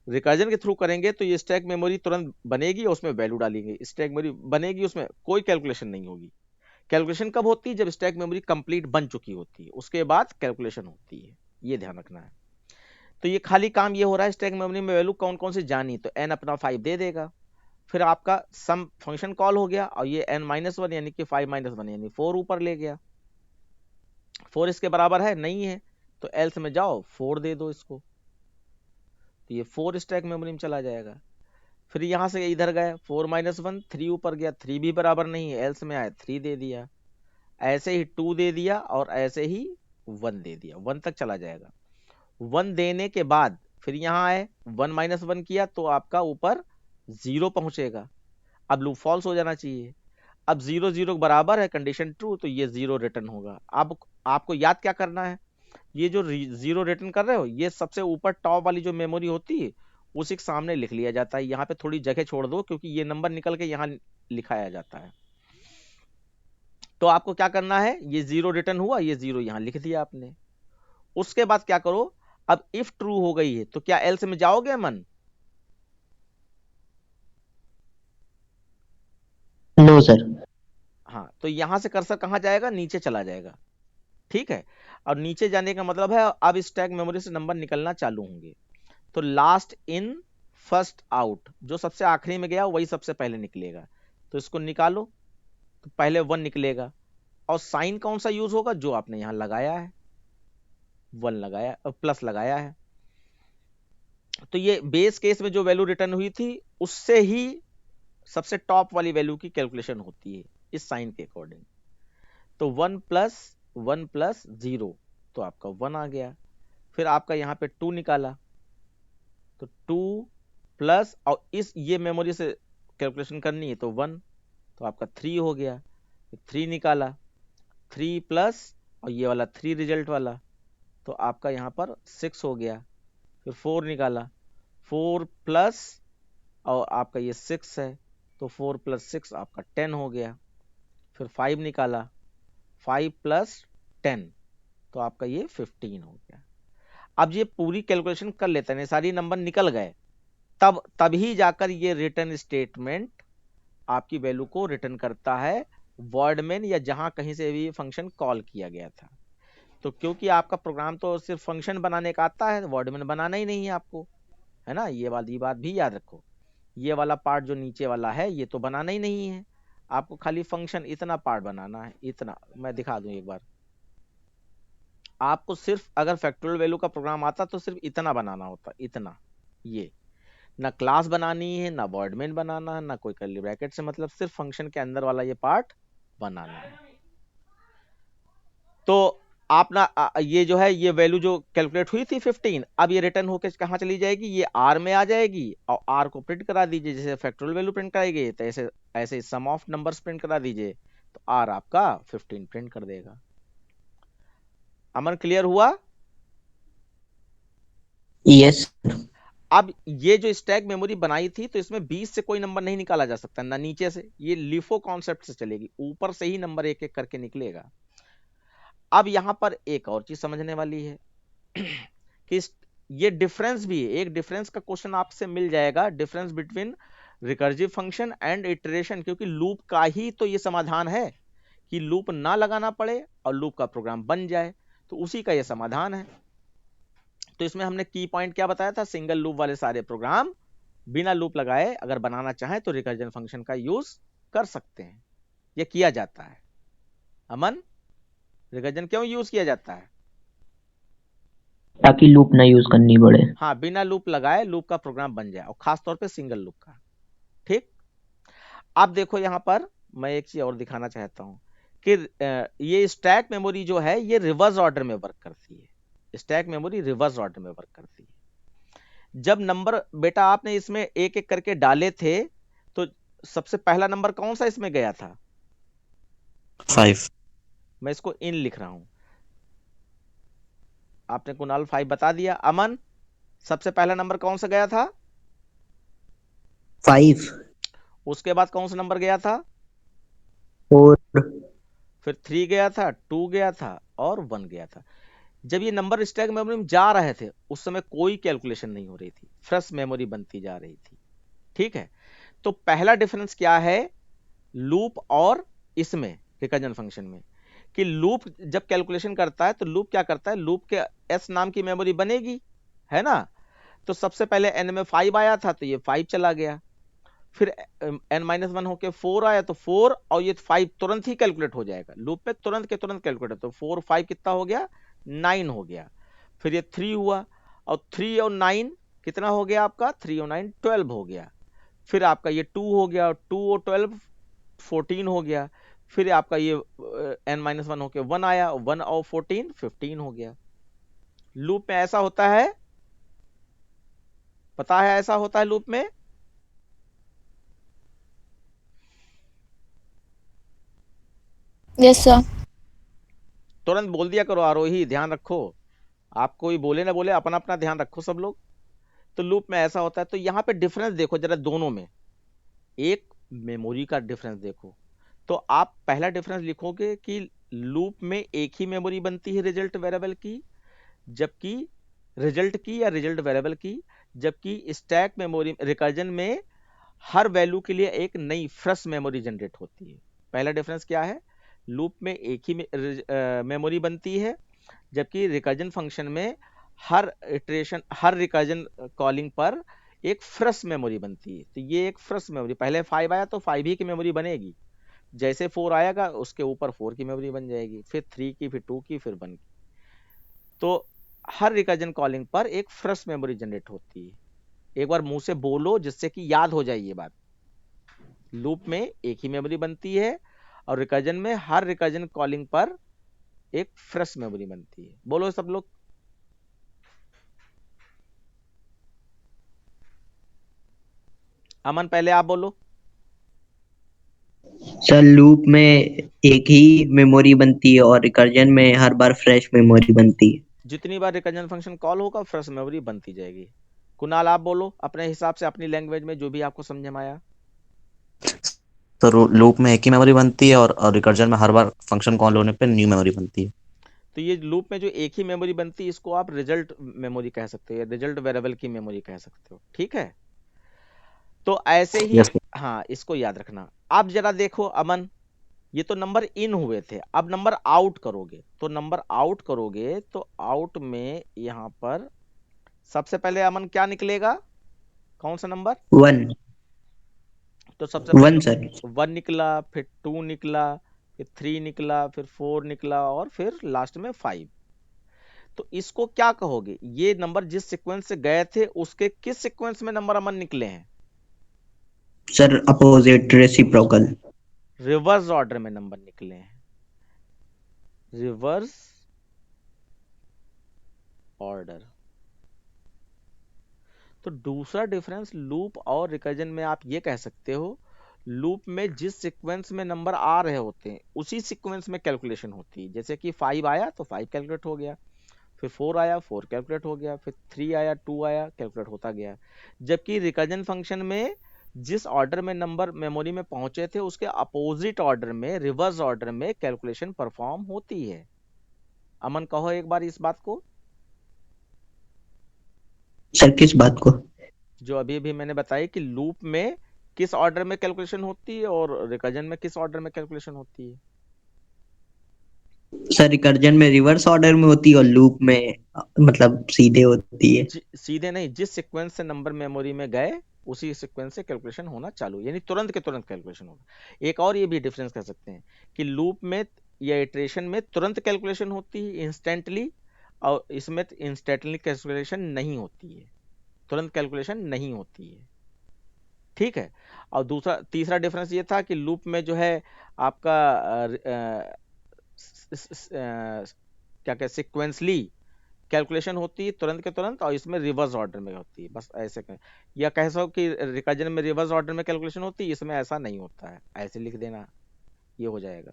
रिकर्जन के थ्रू करेंगे तो ये स्टैक मेमोरी तुरंत बनेगी और उसमें वैल्यू डालेंगे, स्टैक मेमोरी बनेगी, उसमें कोई कैलकुलेशन नहीं होगी। कैलकुलेशन कब होती है? जब स्टैक मेमोरी कंप्लीट बन चुकी होती है, उसके बाद कैलकुलेशन होती है। ये ध्यान रखना है। तो ये खाली काम ये हो रहा है, स्टैक मेमोरी में वैल्यू कौन कौन सी जानी, तो n अपना 5 दे देगा, फिर आपका सम फंक्शन कॉल हो गया, और ये n-1 यानी कि 5-1 यानी 4 ऊपर ले गया। 4 इसके बराबर है नहीं है, तो एल्स में जाओ 4 दे दो इसको, तो ये 4 स्टैक मेमोरी में चला जाएगा। फिर यहां से इधर गए, 4-1 3 ऊपर गया, 3 भी बराबर नहीं है, एल्स में आया 3 दे दिया, ऐसे ही 2 दे दिया, और ऐसे ही 1 दे दिया, 1 तक चला जाएगा। 1 देने के बाद फिर यहाँ आए, 1-1 किया तो आपका ऊपर 0 पहुंचेगा। अब लूप फॉल्स हो जाना चाहिए। अब 0 0 बराबर है, कंडीशन ट्रू, तो ये 0 रिटर्न होगा। अब आपको याद क्या करना है, ये जो 0 रिटर्न कर रहे हो, ये सबसे ऊपर टॉप वाली जो मेमोरी होती है उसी के सामने लिख लिया जाता है। यहाँ पे थोड़ी जगह छोड़ दो, क्योंकि ये नंबर निकल के यहाँ लिखाया जाता है। तो आपको क्या करना है, ये 0 रिटर्न हुआ, ये 0 यहाँ लिख दिया आपने। उसके बाद क्या करो, अब इफ ट्रू हो गई है तो क्या एल्स में जाओगे मन? No sir. हाँ, तो यहां से कर्सर कहां जाएगा? नीचे चला जाएगा। ठीक है, और नीचे जाने का मतलब है अब स्टैक मेमोरी से नंबर निकलना चालू होंगे। तो लास्ट इन फर्स्ट आउट, जो सबसे आखिरी में गया वही सबसे पहले निकलेगा। तो इसको निकालो, तो पहले 1 निकलेगा, और साइन कौन सा यूज होगा? जो आपने यहां लगाया है, 1 लगाया और प्लस लगाया है। तो ये बेस केस में जो वैल्यू रिटर्न हुई थी उससे ही सबसे टॉप वाली वैल्यू की कैलकुलेशन होती है इस साइन के अकॉर्डिंग। तो 1 प्लस 0 तो आपका 1 आ गया। फिर आपका यहाँ पे 2 निकाला तो 2 प्लस, और इस ये मेमोरी से कैलकुलेशन करनी है तो 1 तो आपका 3 हो गया। 3 निकाला, 3 प्लस और ये वाला 3 रिजल्ट वाला तो आपका यहाँ पर 6 हो गया। फिर 4 निकाला, 4 प्लस और आपका ये 6 है तो 4 प्लस 6 आपका 10 हो गया। फिर 5 निकाला, 5 प्लस 10 तो आपका ये 15 हो गया। अब ये पूरी कैलकुलेशन कर लेते हैं, सारी नंबर निकल गए, तभी जाकर ये रिटर्न स्टेटमेंट आपकी वैल्यू को रिटर्न करता है वॉइड में या जहां कहीं से भी फंक्शन कॉल किया गया था। तो क्योंकि आपका प्रोग्राम तो सिर्फ फंक्शन बनाने का आता है, वॉइड में बनाना ही नहीं है आपको, है ना। ये वाली बात भी याद रखो, ये वाला पार्ट जो नीचे वाला है ये तो बनाना ही नहीं है आपको, खाली फंक्शन इतना पार्ट बनाना है। इतना मैं दिखा दूं एक बार आपको, सिर्फ अगर फैक्टोरियल वैल्यू का प्रोग्राम आता तो सिर्फ इतना बनाना होता, इतना। ये ना क्लास बनानी है, ना वॉइड मेन बनाना है, ना कोई कर्ली ब्रैकेट से मतलब, सिर्फ फंक्शन के अंदर वाला ये पार्ट बनाना है। तो आप ना ये जो है ये वैल्यू जो कैलकुलेट हुई थी 15, अब ये रिटर्न होकर कहाँ चली जाएगी, ये आर में आ जाएगी और आर को प्रिंट करा दीजिए, जैसे फैक्टोरियल वैल्यू प्रिंट कराई गई तो ऐसे ऐसे सम ऑफ नंबर्स प्रिंट करा दीजिए तो आर आपका 15 प्रिंट कर देगा। अमन क्लियर हुआ? यस। अब ये जो स्टैक मेमोरी बनाई थी तो इसमें 20 से कोई नंबर नहीं निकाला जा सकता, ना नीचे से, ये लिफो कॉन्सेप्ट से चलेगी, ऊपर से ही नंबर एक एक करके निकलेगा। अब यहां पर एक और चीज समझने वाली है कि ये डिफरेंस भी है, एक डिफरेंस का क्वेश्चन आपसे मिल जाएगा, difference between recursive function and iteration, क्योंकि लूप का ही तो ये समाधान है कि लूप ना लगाना पड़े और लूप का प्रोग्राम बन जाए, तो उसी का ये समाधान है। तो इसमें हमने की पॉइंट क्या बताया था, सिंगल लूप वाले सारे प्रोग्राम बिना लूप लगाए अगर बनाना चाहें तो रिकर्जन फंक्शन का यूज कर सकते हैं, यह किया जाता है। अमन, रिकर्जन क्यों यूज किया जाता है? ताकि लूप ना यूज करनी पड़े। हाँ, बिना लूप लगाए लूप का प्रोग्राम बन जाए, और खास तौर पे सिंगल लूप का। ठीक, अब देखो यहां पर मैं एक चीज और दिखाना चाहता हूं कि ये स्टैक मेमोरी जो है ये रिवर्स ऑर्डर में वर्क करती है। स्टैक मेमोरी रिवर्स ऑर्डर में वर्क करती है। जब नंबर बेटा आपने इसमें एक एक करके डाले थे तो सबसे पहला नंबर कौन सा इसमें गया था? 5। मैं इसको इन लिख रहा हूं, आपने कुणाल 5 बता दिया। अमन, सबसे पहला नंबर कौन सा गया था? 5। उसके बाद कौन सा नंबर गया था? 4। फिर 3 गया था, 2 गया था और 1 गया था। जब ये नंबर स्टैक मेमोरी में जा रहे थे उस समय कोई कैलकुलेशन नहीं हो रही थी, फ्रेश मेमोरी बनती जा रही थी। ठीक है, तो पहला डिफरेंस क्या है लूप और इसमें रिकर्जन फंक्शन में, कि लूप जब कैलकुलेशन करता है तो लूप क्या करता है, लूप के एस नाम की मेमोरी बनेगी, है ना। तो सबसे पहले एन में 5 आया था तो ये 5 चला गया, फिर n-1 होके 4 आया तो 4 और ये 5 तुरंत ही कैलकुलेट हो जाएगा, लूप में तुरंत के तुरंत कैलकुलेट, तो 4 5 कितना हो गया, 9 हो गया। फिर ये 3 हुआ और 3 और 9 कितना हो गया आपका, 3 और 9 12 हो गया। फिर आपका ये 2 हो गया, 2 और 12 14 हो गया। फिर आपका ये n-1 होके 1 आया, 1 और 14 15 हो गया। लूप में ऐसा होता है, पता है ऐसा होता है लूप में। Yes sir. तुरंत बोल दिया करो आरोही, ध्यान रखो, आप कोई बोले ना बोले, अपना अपना ध्यान रखो सब लोग। तो लूप में ऐसा होता है। तो यहाँ पे डिफरेंस देखो जरा दोनों में, एक मेमोरी का डिफरेंस देखो, तो आप पहला डिफरेंस लिखोगे कि लूप में एक ही मेमोरी बनती है रिजल्ट वेरिएबल की, जबकि रिजल्ट की या रिजल्ट वेरिएबल की, जबकि स्टैक मेमोरी रिकर्जन में हर वैल्यू के लिए एक नई फ्रेश मेमोरी जनरेट होती है। पहला डिफरेंस क्या है, लूप में एक ही मेमोरी बनती है, जबकि रिकर्जन फंक्शन में हर इटरेशन हर रिकर्जन कॉलिंग पर एक फ्रेश मेमोरी बनती है। तो ये एक फ्रेश मेमोरी, पहले 5 आया तो 5 ही की मेमोरी बनेगी, जैसे 4 आएगा उसके ऊपर 4 की मेमोरी बन जाएगी, फिर 3 की, फिर 2 की, फिर 1 की। तो हर रिकर्जन कॉलिंग पर एक फ्रेश मेमोरी जनरेट होती है। एक बार मुंह से बोलो जिससे कि याद हो जाए ये बात। लूप में एक ही मेमोरी बनती है और रिकर्जन में हर रिकर्जन कॉलिंग पर एक फ्रेश मेमोरी बनती है। बोलो सब लोग। अमन पहले आप बोलो। सर लूप में एक ही मेमोरी बनती है और रिकर्जन में हर बार फ्रेश मेमोरी बनती है। जितनी बार रिकर्जन फंक्शन कॉल होगा फ्रेश मेमोरी बनती जाएगी। कुणाल आप बोलो अपने हिसाब से, अपनी लैंग्वेज में जो भी आपको समझ में आया। तो लूप में एक ही मेमोरी बनती है और रिकर्जन में हर बार फंक्शन कॉल होने पे न्यू मेमोरी बनती है। तो ये लूप में जो एक ही मेमोरी बनती है इसको आप रिजल्ट मेमोरी कह सकते हो, रिजल्ट वेरिएबल की मेमोरी कह सकते हो। ठीक है, तो ऐसे ही यस। हाँ इसको याद रखना। अब जरा देखो अमन, ये तो नंबर इन हुए थे, अब नंबर आउट करोगे तो नंबर आउट करोगे तो आउट में यहां पर सबसे पहले अमन क्या निकलेगा, कौन सा नंबर? 1 तो सबसे पहले 1 सर। 1 निकला, फिर 2 निकला, फिर 3 निकला, फिर 4 निकला और फिर लास्ट में 5। तो इसको क्या कहोगे? ये नंबर जिस सीक्वेंस से गए थे उसके किस सीक्वेंस में नंबर अमन निकले हैं? Sir opposite reciprocal. Reverse order में नंबर निकले हैं, रिवर्स ऑर्डर। तो दूसरा डिफरेंस लूप और रिकर्जन में आप ये कह सकते हो, लूप में जिस सीक्वेंस में नंबर आ रहे होते हैं उसी सीक्वेंस में कैलकुलेशन होती है। जैसे कि 5 आया तो 5 कैलकुलेट हो गया, फिर 4 आया 4 कैलकुलेट हो गया, फिर 3 आया 2 आया कैलकुलेट होता गया। जबकि रिकर्जन फंक्शन में जिस ऑर्डर में नंबर मेमोरी में पहुंचे थे उसके अपोजिट ऑर्डर में, रिवर्स ऑर्डर में कैलकुलेशन परफॉर्म होती है। अमन कहो एक बार इस बात को। सर किस बात को? जो अभी अभी मैंने बताई कि लूप में किस ऑर्डर में कैलकुलेशन होती है और रिकर्जन में किस ऑर्डर में कैलकुलेशन होती है। सर रिकर्जन में रिवर्स ऑर्डर में होती है और लूप में मतलब सीधे होती है। सीधे नहीं, जिस सीक्वेंस से नंबर मेमोरी में गए उसी सीक्वेंस से कैलकुलेशन होना चालू, यानी तुरंत के तुरंत कैलकुलेशन होगा। एक और ये भी डिफरेंस कर सकते हैं कि लूप में या इटरेशन में तुरंत कैलकुलेशन होती है इंस्टेंटली, और इसमें इंस्टेंटली कैलकुलेशन नहीं होती है, तुरंत कैलकुलेशन नहीं होती है। ठीक है, और दूसरा तीसरा डिफरेंस ये था कि लूप में जो है आपका क्या कहते सिक्वेंसली कैलकुलेशन होती है तुरंत के तुरंत, और इसमें रिवर्स ऑर्डर में होती है। बस ऐसे कहें, या कह सको कि रिकर्जन में रिवर्स ऑर्डर में कैलकुलेशन होती है, इसमें ऐसा नहीं होता है, ऐसे लिख देना, ये हो जाएगा।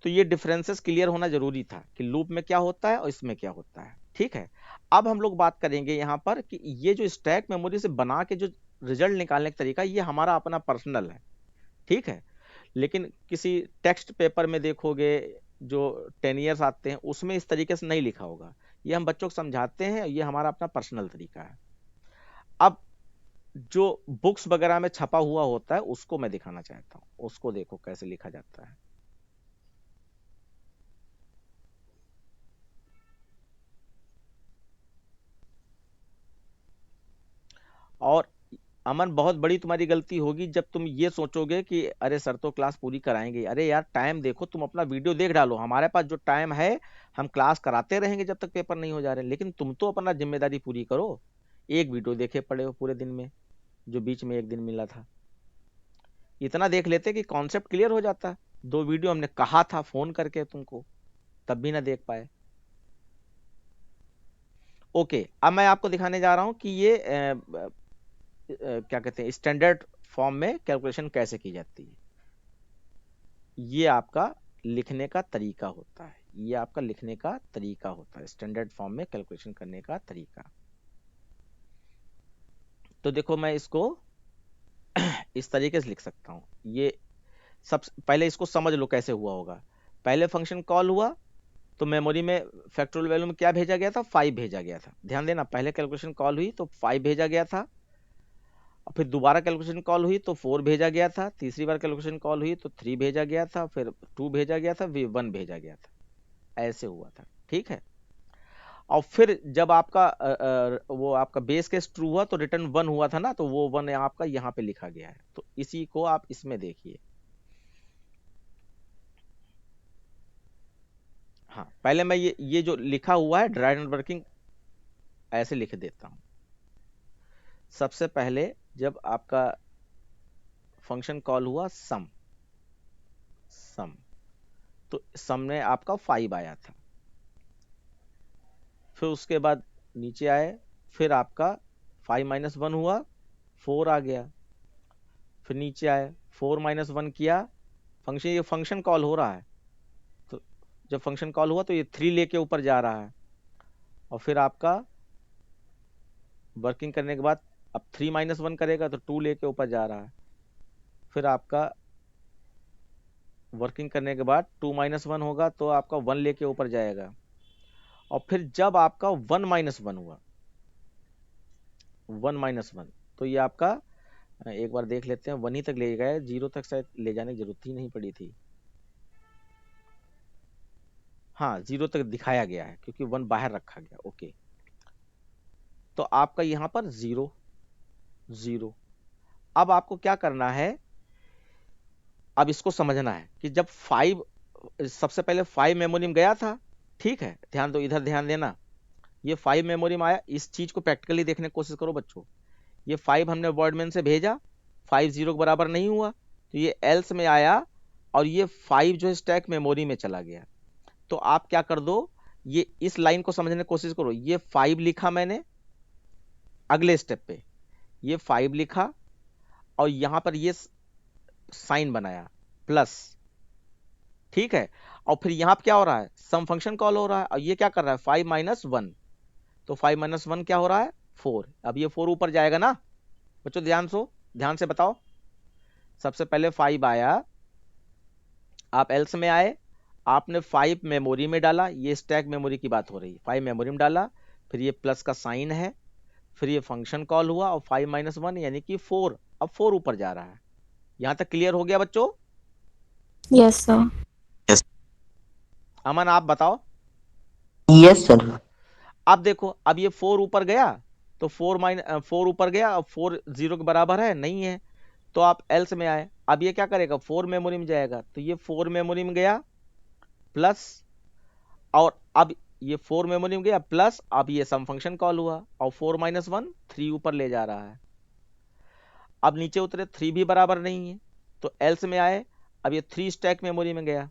तो ये डिफरेंसेस क्लियर होना जरूरी था कि लूप में क्या होता है और इसमें क्या होता है। ठीक है, अब हम लोग बात करेंगे यहाँ पर कि ये जो स्टैक मेमोरी से बना के जो रिजल्ट निकालने का तरीका, ये हमारा अपना पर्सनल है। ठीक है, लेकिन किसी टेक्स्ट पेपर में देखोगे जो 10 ईयर्स आते हैं उसमें इस तरीके से नहीं लिखा होगा, ये हम बच्चों को समझाते हैं, ये हमारा अपना पर्सनल तरीका है। अब जो बुक्स वगैरह में छपा हुआ होता है उसको मैं दिखाना चाहता हूँ, उसको देखो कैसे लिखा जाता है। और अमन बहुत बड़ी तुम्हारी गलती होगी जब तुम ये सोचोगे कि अरे सर तो क्लास पूरी कराएंगे। अरे यार टाइम देखो, तुम अपना वीडियो देख डालो, हमारे पास जो टाइम है हम क्लास कराते रहेंगे जब तक पेपर नहीं हो जा रहे, लेकिन तुम तो अपना जिम्मेदारी पूरी करो। एक वीडियो देखे पड़े हो पूरे दिन में, जो बीच में एक दिन मिला था, इतना देख लेते कि कॉन्सेप्ट क्लियर हो जाता। 2 वीडियो हमने कहा था फोन करके तुमको, तब भी ना देख पाए। ओके, अब मैं आपको दिखाने जा रहा हूं कि ये क्या कहते हैं स्टैंडर्ड फॉर्म में कैलकुलेशन कैसे की जाती है। ये आपका लिखने का तरीका होता है, ये आपका लिखने का तरीका होता है, स्टैंडर्ड फॉर्म में कैलकुलेशन करने का तरीका। तो देखो मैं इसको इस तरीके से लिख सकता हूं। ये सब पहले इसको समझ लो कैसे हुआ होगा। पहले फंक्शन कॉल हुआ तो मेमोरी में फैक्टोरियल वैल्यू में क्या भेजा गया था, 5 भेजा गया था। ध्यान देना, पहले कैलकुलेशन कॉल हुई तो 5 भेजा गया था, और फिर दोबारा कैलकुलेशन कॉल हुई तो 4 भेजा गया था, तीसरी बार कैलकुलेशन कॉल हुई तो 3 भेजा गया था, फिर 2 भेजा गया था, फिर 1 भेजा गया था। ऐसे हुआ था। ठीक है, और फिर जब आपका वो आपका बेस केस ट्रू हुआ तो रिटर्न 1 हुआ था ना, तो वो 1 आपका यहाँ पे लिखा गया है। तो इसी को आप इसमें देखिए। हाँ, पहले मैं ये जो लिखा हुआ है ड्राइव एंड वर्किंग ऐसे लिख देता हूं। सबसे पहले जब आपका फंक्शन कॉल हुआ सम, तो सम में आपका 5 आया था। फिर उसके बाद नीचे आए, फिर आपका 5 - 1 हुआ, 4 आ गया। फिर नीचे आए, 4 - 1 किया, ये फंक्शन कॉल हो रहा है, तो जब फंक्शन कॉल हुआ तो ये 3 लेके ऊपर जा रहा है, और फिर आपका वर्किंग करने के बाद अब 3 - 1 करेगा तो 2 लेके ऊपर जा रहा है। फिर आपका वर्किंग करने के बाद 2 - 1 होगा तो आपका 1 लेके ऊपर जाएगा, और फिर जब आपका 1 - 1 हुआ, 1 - 1, तो ये आपका एक बार देख लेते हैं, 1 ही तक ले गए, 0 तक शायद ले जाने की जरूरत ही नहीं पड़ी थी। हाँ, 0 तक दिखाया गया है क्योंकि 1 बाहर रखा गया। ओके, तो आपका यहां पर 0 0। अब आपको क्या करना है, अब इसको समझना है कि जब 5, सबसे पहले 5 मेमोरी में गया था, ठीक है, ध्यान दो, इधर ध्यान देना, ये 5 मेमोरी में आया। इस चीज को प्रैक्टिकली देखने की कोशिश करो बच्चों। ये 5 हमने वर्डमैन से भेजा, 5 0 के बराबर नहीं हुआ, तो ये एल्स में आया, और ये 5 जो है स्टैक मेमोरी में चला गया। तो आप क्या कर दो, ये इस लाइन को समझने की कोशिश करो। ये 5 लिखा मैंने, अगले स्टेप पे ये 5 लिखा, और यहां पर ये साइन बनाया प्लस, ठीक है, और फिर यहां पर क्या हो रहा है, सम फंक्शन कॉल हो रहा है, और ये क्या कर रहा है, 5 - 1, तो 5 - 1 क्या हो रहा है, 4। अब ये 4 ऊपर जाएगा ना बच्चों, ध्यान से बताओ। सबसे पहले 5 आया, आप एल्स में आए, आपने 5 मेमोरी में डाला, ये स्टैक मेमोरी की बात हो रही है, 5 मेमोरी में डाला, फिर ये प्लस का साइन है, फिर ये फंक्शन कॉल हुआ, और 5 - 1 यानी कि 4, अब 4 ऊपर जा रहा है। यहां तक क्लियर हो गया बच्चों? Yes sir. अमन आप बताओ। Yes sir. अब देखो, अब ये 4 ऊपर गया, तो 4 ऊपर गया, अब 4 0 के बराबर है नहीं है, तो आप एल्स में आए, अब ये क्या करेगा, 4 मेमोरी में जाएगा, तो ये 4 मेमोरी में गया प्लस, और अब ये 4 मेमोरी में गया प्लस, अब ये सम फंक्शन कॉल हुआ, और 4 - 1 3 ऊपर ले जा रहा है। अब नीचे उतरे, 3 भी बराबर नहीं है, तो एल्स में आए, अब ये 3 स्टैक मेमोरी में गया,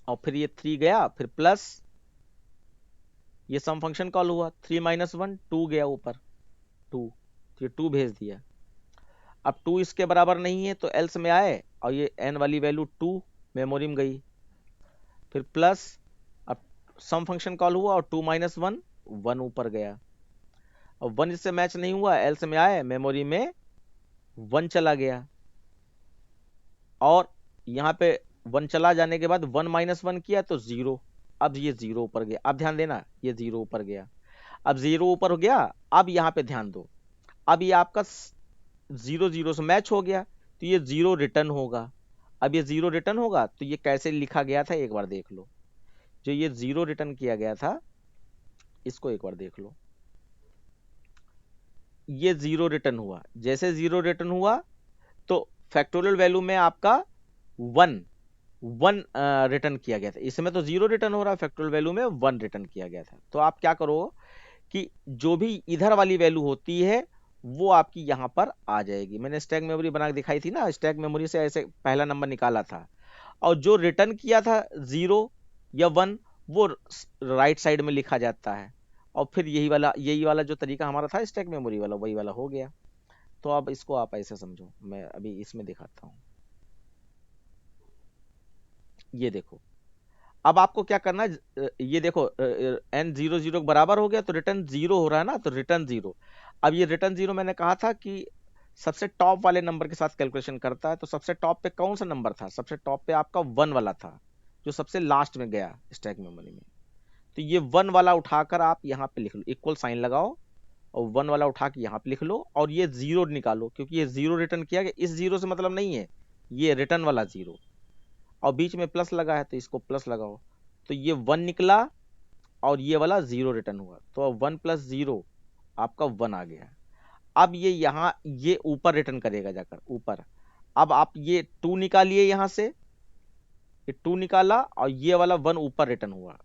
और फिर ये 3 गया, फिर प्लस ये सम फंक्शन कॉल हुआ, 3 - 1 2 गया ऊपर, 2, तो ये 2 भेज दिया। अब 2 इसके बराबर नहीं है, तो एल्स में आए, और ये n वाली वैल्यू 2 मेमोरी में गई, फिर प्लस, अब सम फंक्शन कॉल हुआ, और 2 - 1 1 ऊपर गया, और 1 इससे मैच नहीं हुआ, एल्स में आए, मेमोरी में 1 चला गया, और यहां पे 1 चला जाने के बाद 1 - 1 किया तो 0, अब ये 0 ऊपर गया। अब ध्यान देना, ये 0 ऊपर गया, अब 0 ऊपर हो गया। अब यहां पे ध्यान दो, अब ये आपका 0 0 से मैच हो गया, तो ये 0 रिटर्न होगा। अब ये 0 रिटर्न होगा, तो ये कैसे लिखा गया था एक बार देख लो। जो ये 0 रिटर्न किया गया था, इसको एक बार देख लो, ये 0 रिटर्न हुआ। जैसे 0 रिटर्न हुआ, तो फैक्टोरियल वैल्यू में आपका 1 रिटर्न किया गया था, इसमें तो 0 रिटर्न हो रहा है, फैक्टोरियल वैल्यू में 1 रिटर्न किया गया था। तो आप क्या करो कि जो भी इधर वाली वैल्यू होती है वो आपकी यहां पर आ जाएगी। मैंने स्टैक मेमोरी बना के दिखाई थी ना, स्टैक मेमोरी से ऐसे पहला नंबर निकाला था, और जो रिटर्न किया था 0 या 1 वो राइट साइड में लिखा जाता है, और फिर यही वाला जो तरीका हमारा था स्टैक मेमोरी वाला, वही वाला हो गया। तो अब इसको आप ऐसे समझो, मैं अभी इसमें दिखाता हूं। ये देखो, अब आपको क्या करना है, ये देखो n 0 0 के बराबर हो गया, तो रिटर्न 0 हो रहा है ना, तो रिटर्न 0। अब ये रिटर्न 0 मैंने कहा था कि सबसे टॉप वाले नंबर के साथ कैलकुलेशन करता है, तो सबसे टॉप पे कौन सा नंबर था, सबसे टॉप पे आपका 1 वाला था, जो सबसे लास्ट में गया स्टैक मेमोरी में। तो ये 1 वाला उठाकर आप यहाँ पे लिख लो, इक्वल साइन लगाओ, और 1 वाला उठा के यहाँ पे लिख लो, और ये 0 निकालो, क्योंकि ये 0 रिटर्न किया गया, इस 0 से मतलब नहीं है, ये रिटर्न वाला 0, और बीच में प्लस लगा है तो इसको प्लस लगाओ, तो ये 1 निकला, और ये वाला 0 रिटर्न हुआ, तो 1 + 0 आपका 1 आ गया। अब ये यहाँ ये ऊपर रिटर्न करेगा जाकर ऊपर। अब आप ये 2 निकालिए, यहां से ये 2 निकाला, और ये वाला 1 ऊपर रिटर्न हुआ,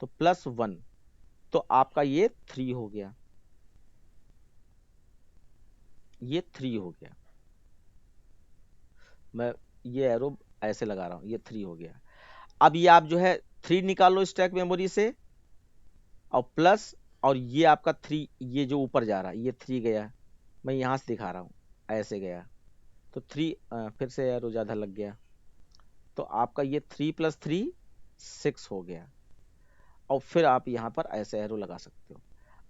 तो +1, तो आपका ये 3 हो गया, ये 3 हो गया। मैं ये एरो ऐसे लगा रहा हूँ, ये 3 हो गया। अब ये आप जो है 3 निकालो स्टैक मेमोरी से, और प्लस, और ये आपका 3, ये जो ऊपर जा रहा है ये 3 गया, मैं यहाँ से दिखा रहा हूँ, ऐसे गया तो 3, फिर से एरो ज़्यादा लग गया, तो आपका ये 3 + 3 6 हो गया। और फिर आप यहाँ पर ऐसे एरो लगा सकते हो।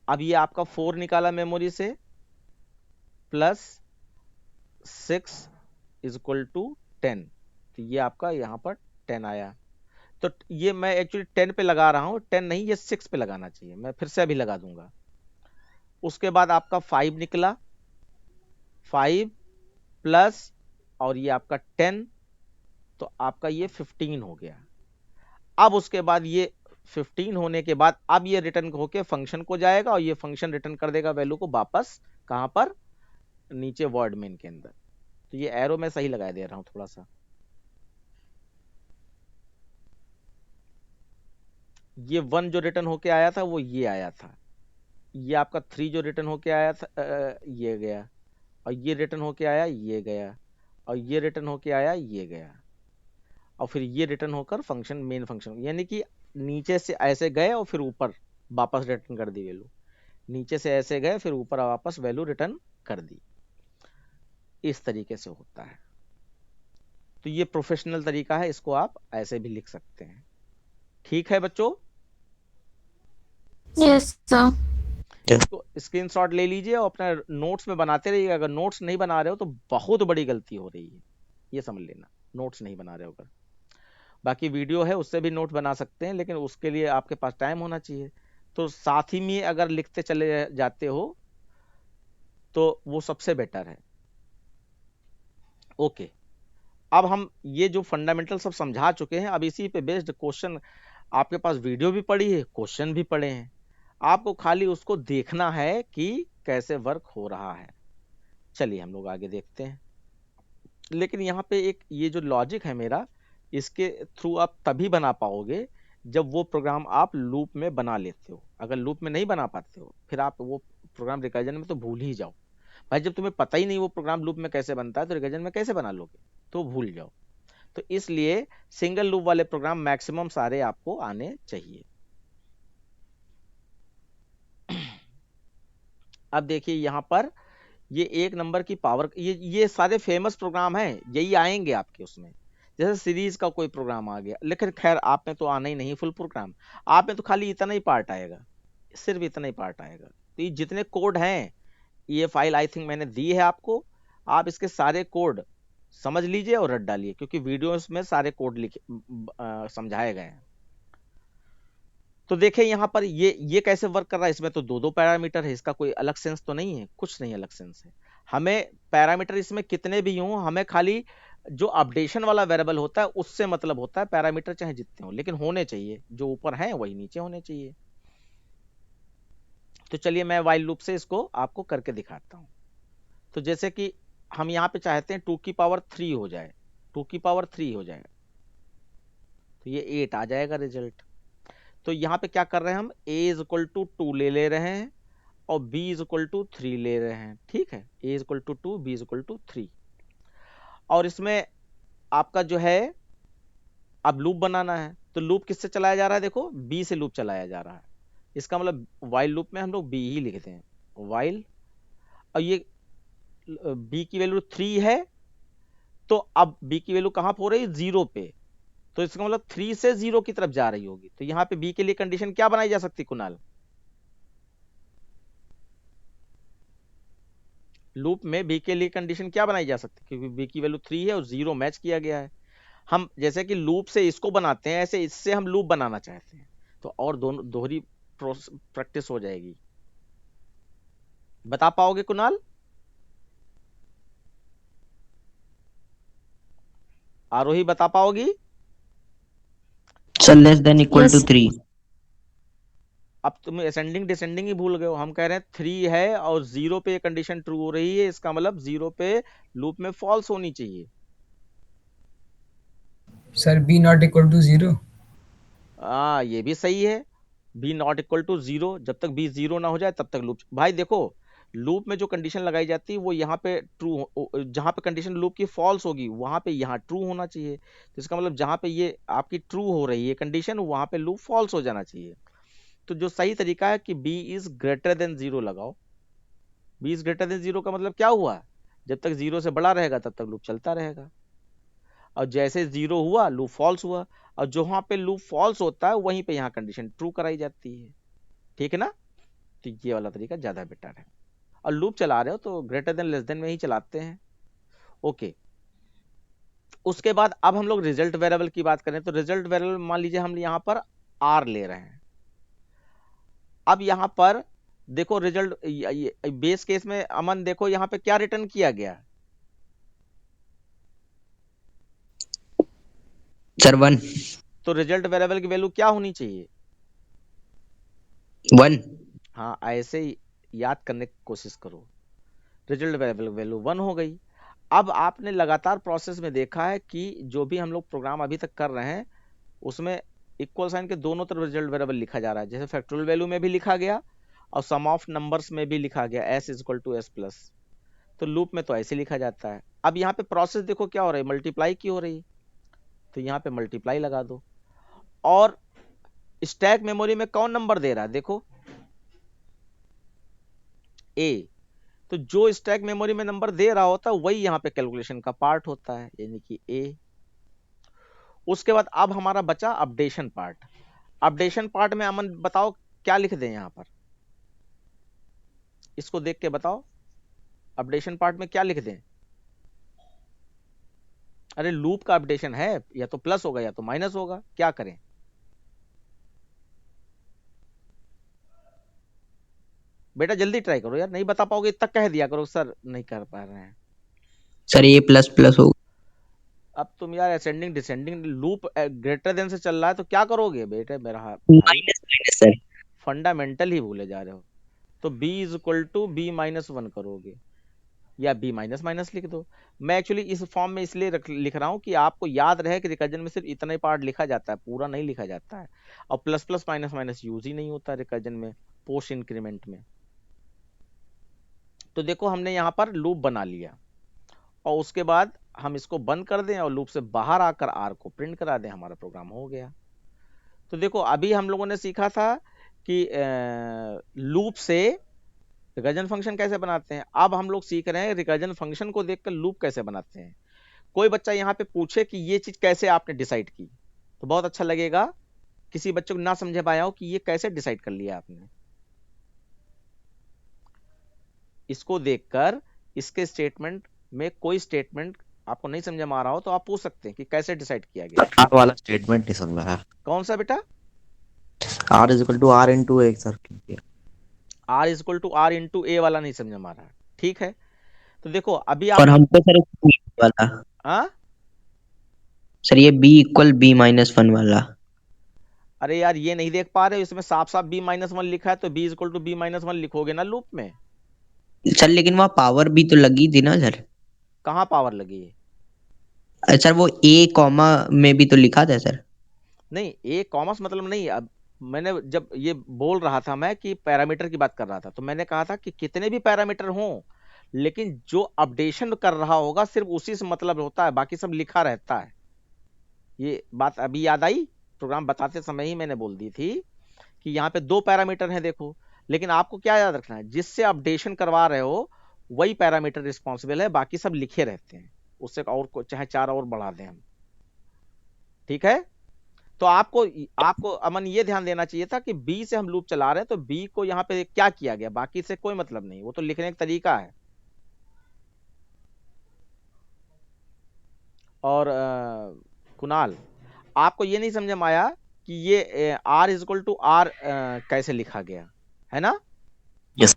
अब ये आपका 4 निकाला मेमोरी से, प्लस 6 = 10, तो ये आपका यहाँ पर 10 आया। तो ये मैं एक्चुअली 10 पे लगा रहा हूँ, 10 नहीं, ये 6 पे लगाना चाहिए, मैं फिर से अभी लगा दूंगा। उसके बाद आपका 5 निकला, 5 प्लस, और ये आपका 10, तो आपका ये 15 हो गया। अब उसके बाद ये 15 होने के बाद अब ये रिटर्न होके फंक्शन को जाएगा, और ये फंक्शन रिटर्न कर देगा वैल्यू को वापस कहां पर, नीचे वर्ड मेन के अंदर। तो ये एरो मैं सही लगा दे रहा हूं थोड़ा सा, ये 1 जो रिटर्न होके आया था वो ये आया था, ये आपका 3 जो रिटर्न होके आया था ये गया, और ये रिटर्न होके आया ये गया, और ये रिटर्न होके आया ये गया, और फिर ये रिटर्न होकर फंक्शन, मेन फंक्शन, यानी कि नीचे से ऐसे गए और फिर ऊपर वापस रिटर्न कर दी वैल्यू, नीचे से ऐसे गए फिर ऊपर वापस वैल्यू रिटर्न कर दी। इस तरीके से होता है। तो ये प्रोफेशनल तरीका है, इसको आप ऐसे भी लिख सकते हैं। ठीक है बच्चों? Yes sir. तो स्क्रीनशॉट ले लीजिए और अपना नोट्स में बनाते रहिए। अगर नोट्स नहीं बना रहे हो तो बहुत बड़ी गलती हो रही है, ये समझ लेना, नोट्स नहीं बना रहे हो। अगर बाकी वीडियो है उससे भी नोट बना सकते हैं, लेकिन उसके लिए आपके पास टाइम होना चाहिए। तो साथ ही में अगर लिखते चले जाते हो तो वो सबसे बेटर है। ओके, अब हम ये जो फंडामेंटल सब समझा चुके हैं, अब इसी पे बेस्ड क्वेश्चन, आपके पास वीडियो भी पड़ी है, क्वेश्चन भी पड़े हैं, आपको खाली उसको देखना है कि कैसे वर्क हो रहा है। चलिए हम लोग आगे देखते हैं। लेकिन यहाँ पे एक ये जो लॉजिक है मेरा, इसके थ्रू आप तभी बना पाओगे जब वो प्रोग्राम आप लूप में बना लेते हो। अगर लूप में नहीं बना पाते हो फिर आप वो प्रोग्राम रिकर्जन में तो भूल ही जाओ। भाई जब तुम्हें पता ही नहीं वो प्रोग्राम लूप में कैसे बनता है तो रिकर्जन में कैसे बना लोगे, तो भूल जाओ। तो इसलिए सिंगल लूप वाले प्रोग्राम मैक्सिमम सारे आपको आने चाहिए। अब देखिए यहाँ पर ये 1 नंबर की पावर, ये सारे फेमस प्रोग्राम हैं, यही आएंगे आपके उसमें। जैसे सीरीज का कोई प्रोग्राम आ गया, लेकिन खैर आप में तो आना ही नहीं फुल प्रोग्राम, आप में तो खाली इतना ही पार्ट आएगा, सिर्फ इतना ही पार्ट आएगा। तो ये जितने कोड हैं, ये फाइल आई थिंक मैंने दी है आपको, आप इसके सारे कोड समझ लीजिए और रट डालिए, क्योंकि वीडियोस में सारे कोड लिखे समझाए गए हैं। तो देखिए यहाँ पर ये कैसे वर्क कर रहा है। इसमें तो 2 पैरामीटर है, इसका कोई अलग सेंस तो नहीं है, कुछ नहीं अलग सेंस है। हमें पैरामीटर इसमें कितने भी हों, हमें खाली जो अपडेशन वाला वेरिएबल होता है उससे मतलब होता है। पैरामीटर चाहे जितने हो, लेकिन होने चाहिए, जो ऊपर हैं वही नीचे होने चाहिए। तो चलिए मैं वाइल लूप से इसको आपको करके दिखाता हूं। तो जैसे कि हम यहाँ पे चाहते हैं 2 की पावर 3 हो जाए, 2 की पावर 3 हो जाए, तो ये 8 आ जाएगा रिजल्ट। तो यहाँ पे क्या कर रहे हैं हम, a = 2 ले रहे हैं और b = 3 ले रहे हैं। ठीक है, a = 2, b = 3। और इसमें आपका जो है अब लूप बनाना है, तो लूप किससे चलाया जा रहा है, देखो b से लूप चलाया जा रहा है। इसका मतलब वाइल लूप में हम लोग b ही लिखते हैं, वाइल। और ये b की वैल्यू 3 है, तो अब b की वैल्यू कहां पर हो रही है, 0 पे, तो इसका मतलब 3 से 0 की तरफ जा रही होगी। तो यहाँ पे b के लिए कंडीशन क्या बनाई जा सकती कुणाल, लूप में b के लिए कंडीशन क्या बनाई जा सकती, क्योंकि b की वैल्यू 3 है और 0 मैच किया गया है। हम जैसे कि लूप से इसको बनाते हैं, ऐसे इससे हम लूप बनाना चाहते हैं, तो और दोनों दोहरी प्रैक्टिस हो जाएगी। बता पाओगे कुणाल, आरोही बता पाओगी? Sir less than equal to 3। अब तुम असेंडिंग डिसेंडिंग ही भूल गए हो। हम कह रहे हैं 3 है और 0 पे कंडीशन ट्रू हो रही है, इसका मतलब 0 पे लूप में फॉल्स होनी चाहिए। Sir b not equal to 0। ये भी सही है, b not equal to 0, जब तक b 0 ना हो जाए तब तक लूप। भाई देखो लूप में जो कंडीशन लगाई जाती है वो यहाँ पे ट्रू, जहाँ पे कंडीशन लूप की फॉल्स होगी वहां पे यहाँ ट्रू होना चाहिए। तो इसका मतलब जहाँ पे ये आपकी ट्रू हो रही है कंडीशन वहां पे लूप फॉल्स हो जाना चाहिए। तो जो सही तरीका है कि B is greater than zero लगाओ। B is greater than zero का मतलब क्या हुआ, जब तक जीरो से बड़ा रहेगा तब तक लूप चलता रहेगा, और जैसे जीरो हुआ लूप फॉल्स हुआ, और जहां पे लूप फॉल्स होता है वहीं पे यहाँ कंडीशन ट्रू कराई जाती है। ठीक है ना, तो ये वाला तरीका ज्यादा बेटर है। और लूप चला रहे हो तो ग्रेटर देन लेस देन में ही चलाते हैं। ओके, उसके बाद अब हम लोग रिजल्ट वेरिएबल की बात करें तो रिजल्ट वेरिएबल मान लीजिए हम यहाँ पर आर ले रहे हैं। अब यहाँ पर देखो रिजल्ट बेस केस में अमन देखो यहाँ पे क्या रिटर्न किया गया, सर 1 तो रिजल्ट वेरिएबल की वैल्यू क्या होनी चाहिए, 1। हाँ ऐसे ही याद करने की कोशिश करो। रिजल्ट वेरिएबल वैल्यू 1 हो गई। अब आपने लगातार प्रोसेस में देखा है कि जो भी हम लोग प्रोग्राम अभी तक कर रहे हैं उसमें इक्वल साइन के दोनों तरफ रिजल्ट वेरिएबल लिखा जा रहा है, जैसे फैक्टोरियल वैल्यू में भी लिखा गया और सम ऑफ नंबर्स में भी लिखा गया s is equal to S plus. तो लूप में तो ऐसे लिखा जाता है। अब यहाँ पे प्रोसेस देखो क्या हो रही है, मल्टीप्लाई की हो रही है, तो यहाँ पे मल्टीप्लाई लगा दो। और स्टैक मेमोरी में कौन नंबर दे रहा है, देखो ए, तो जो स्टैक मेमोरी में नंबर दे रहा होता है वही यहाँ पे कैलकुलेशन का पार्ट होता है, यानी कि ए। उसके बाद अब हमारा बचा अपडेशन पार्ट। अपडेशन पार्ट में अमन बताओ क्या लिख दें यहाँ पर, इसको देख के बताओ अपडेशन पार्ट में क्या लिख दें। अरे लूप का अपडेशन है, या तो प्लस होगा या तो माइनस होगा, क्या करें। बेटा जल्दी ट्राई करो यार, नहीं बता पाओगे इतना कह दिया करो सर नहीं कर पा रहे हैं। सर ये प्लस प्लस होगा। अब तुम यार ascending descending loop greater than से चल रहा है तो क्या करोगे बेटे मेरा भाई, माइनस माइनस सर। फंडामेंटल ही भूले जा रहे हो। तो b is equal to B minus 1 करोगे या b माइनस माइनस लिख दो। मैं एक्चुअली इस फॉर्म में इसलिए लिख रहा हूँ कि आपको याद रहे कि रिकर्जन में सिर्फ इतना ही पार्ट लिखा जाता है, पूरा नहीं लिखा जाता है। और plus plus minus minus use ही नहीं होता रिकर्जन में पोस्ट इंक्रीमेंट में। तो देखो हमने यहाँ पर लूप बना लिया और उसके बाद हम इसको बंद कर दें और लूप से बाहर आकर आर को प्रिंट करा दें, हमारा प्रोग्राम हो गया। तो देखो अभी हम लोगों ने सीखा था कि लूप से रिकर्जन फंक्शन कैसे बनाते हैं। अब हम लोग सीख रहे हैं रिकर्जन फंक्शन को देखकर लूप कैसे बनाते हैं। कोई बच्चा यहाँ पे पूछे कि ये चीज कैसे आपने डिसाइड की तो बहुत अच्छा लगेगा। किसी बच्चे को ना समझ पाया हो कि ये कैसे डिसाइड कर लिया आपने, इसको देखकर इसके स्टेटमेंट में कोई स्टेटमेंट आपको नहीं समझ में आ रहा हो तो आप पूछ सकते हैं कि कैसे डिसाइड किया गया। आर वाला स्टेटमेंट नहीं समझ में आया। कौन सा बेटा, R is equal to R into A sir, R is equal to R into A वाला नहीं समझ में आ रहा। ठीक है, तो देखो अभी आप और हमको सर वाला हाँ सर ये b इक्वल b माइनस 1 वाला। अरे यार ये नहीं देख पा रहे हो, इसमें साफ साफ b माइनस 1 लिखा है तो b is equal to b minus 1 लिखोगे ना लूप में। सर लेकिन वहाँ पावर भी तो लगी थी ना सर। कहाँ पावर लगी है, सर वो a कॉमा में भी तो लिखा था सर। नहीं ए कॉमर्स मतलब नहीं। अब मैंने जब ये बोल रहा था मैं कि पैरामीटर की बात कर रहा था तो मैंने कहा था कि कितने भी पैरामीटर हों लेकिन जो अपडेशन कर रहा होगा सिर्फ उसी से मतलब होता है, बाकी सब लिखा रहता है। ये बात अभी याद आई, प्रोग्राम बताते समय ही मैंने बोल दी थी कि यहाँ पे 2 पैरामीटर हैं देखो, लेकिन आपको क्या याद रखना है, जिससे अपडेशन करवा रहे हो वही पैरामीटर रिस्पॉन्सिबल है, बाकी सब लिखे रहते हैं, उससे और को चाहे 4 और बढ़ा दें हम। ठीक है, तो आपको अमन ये ध्यान देना चाहिए था कि बी से हम लूप चला रहे हैं तो बी को यहाँ पे क्या किया गया, बाकी से कोई मतलब नहीं, वो तो लिखने का तरीका है। और कुणाल आपको ये नहीं समझ में आया कि ये R is equal to R कैसे लिखा गया है ना। यस।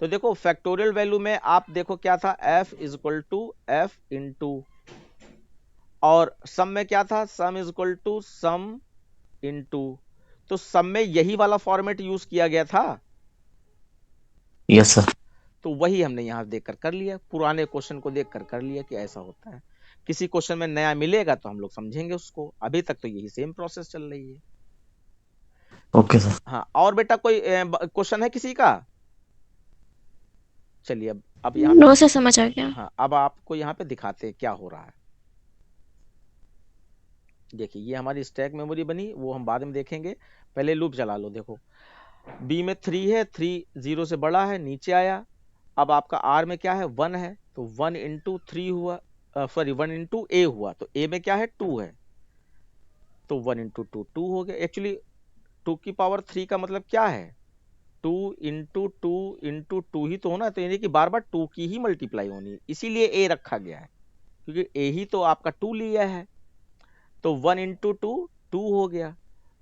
तो देखो फैक्टोरियल वैल्यू में आप देखो क्या था, f is equal to F into, और सम में क्या था, sum is equal to sum into, तो सम में यही वाला फॉर्मेट यूज किया गया था। Yes sir. तो वही हमने यहां देखकर कर लिया, पुराने क्वेश्चन को देखकर कर लिया कि ऐसा होता है। किसी क्वेश्चन में नया मिलेगा तो हम लोग समझेंगे उसको, अभी तक तो यही सेम प्रोसेस चल रही है। Okay sir. हाँ और बेटा कोई क्वेश्चन है किसी का, चलिए अब यहाँ नो से समझ आ गया। हाँ, अब आपको यहाँ पे दिखाते हैं क्या हो रहा है। देखिए ये हमारी स्टैक मेमोरी बनी, वो हम बाद में देखेंगे, पहले लूप चला लो। देखो बी में 3 है, 3 0 से बड़ा है, नीचे आया। अब आपका आर में क्या है, 1 है, तो 1 इंटू 3 हुआ, सॉरी 1 इंटू ए हुआ, तो ए में क्या है, 2 है, तो 1 इंटू 2 2 हो गया। एक्चुअली 2 की पावर 3 का मतलब क्या है, 2 इंटू 2 इंटू 2 ही तो होना, तो यानी कि बार बार 2 की ही मल्टीप्लाई होनी है, इसीलिए ए रखा गया है, क्योंकि ए ही तो आपका 2 लिया है। तो 1 इंटू 2 2 हो गया।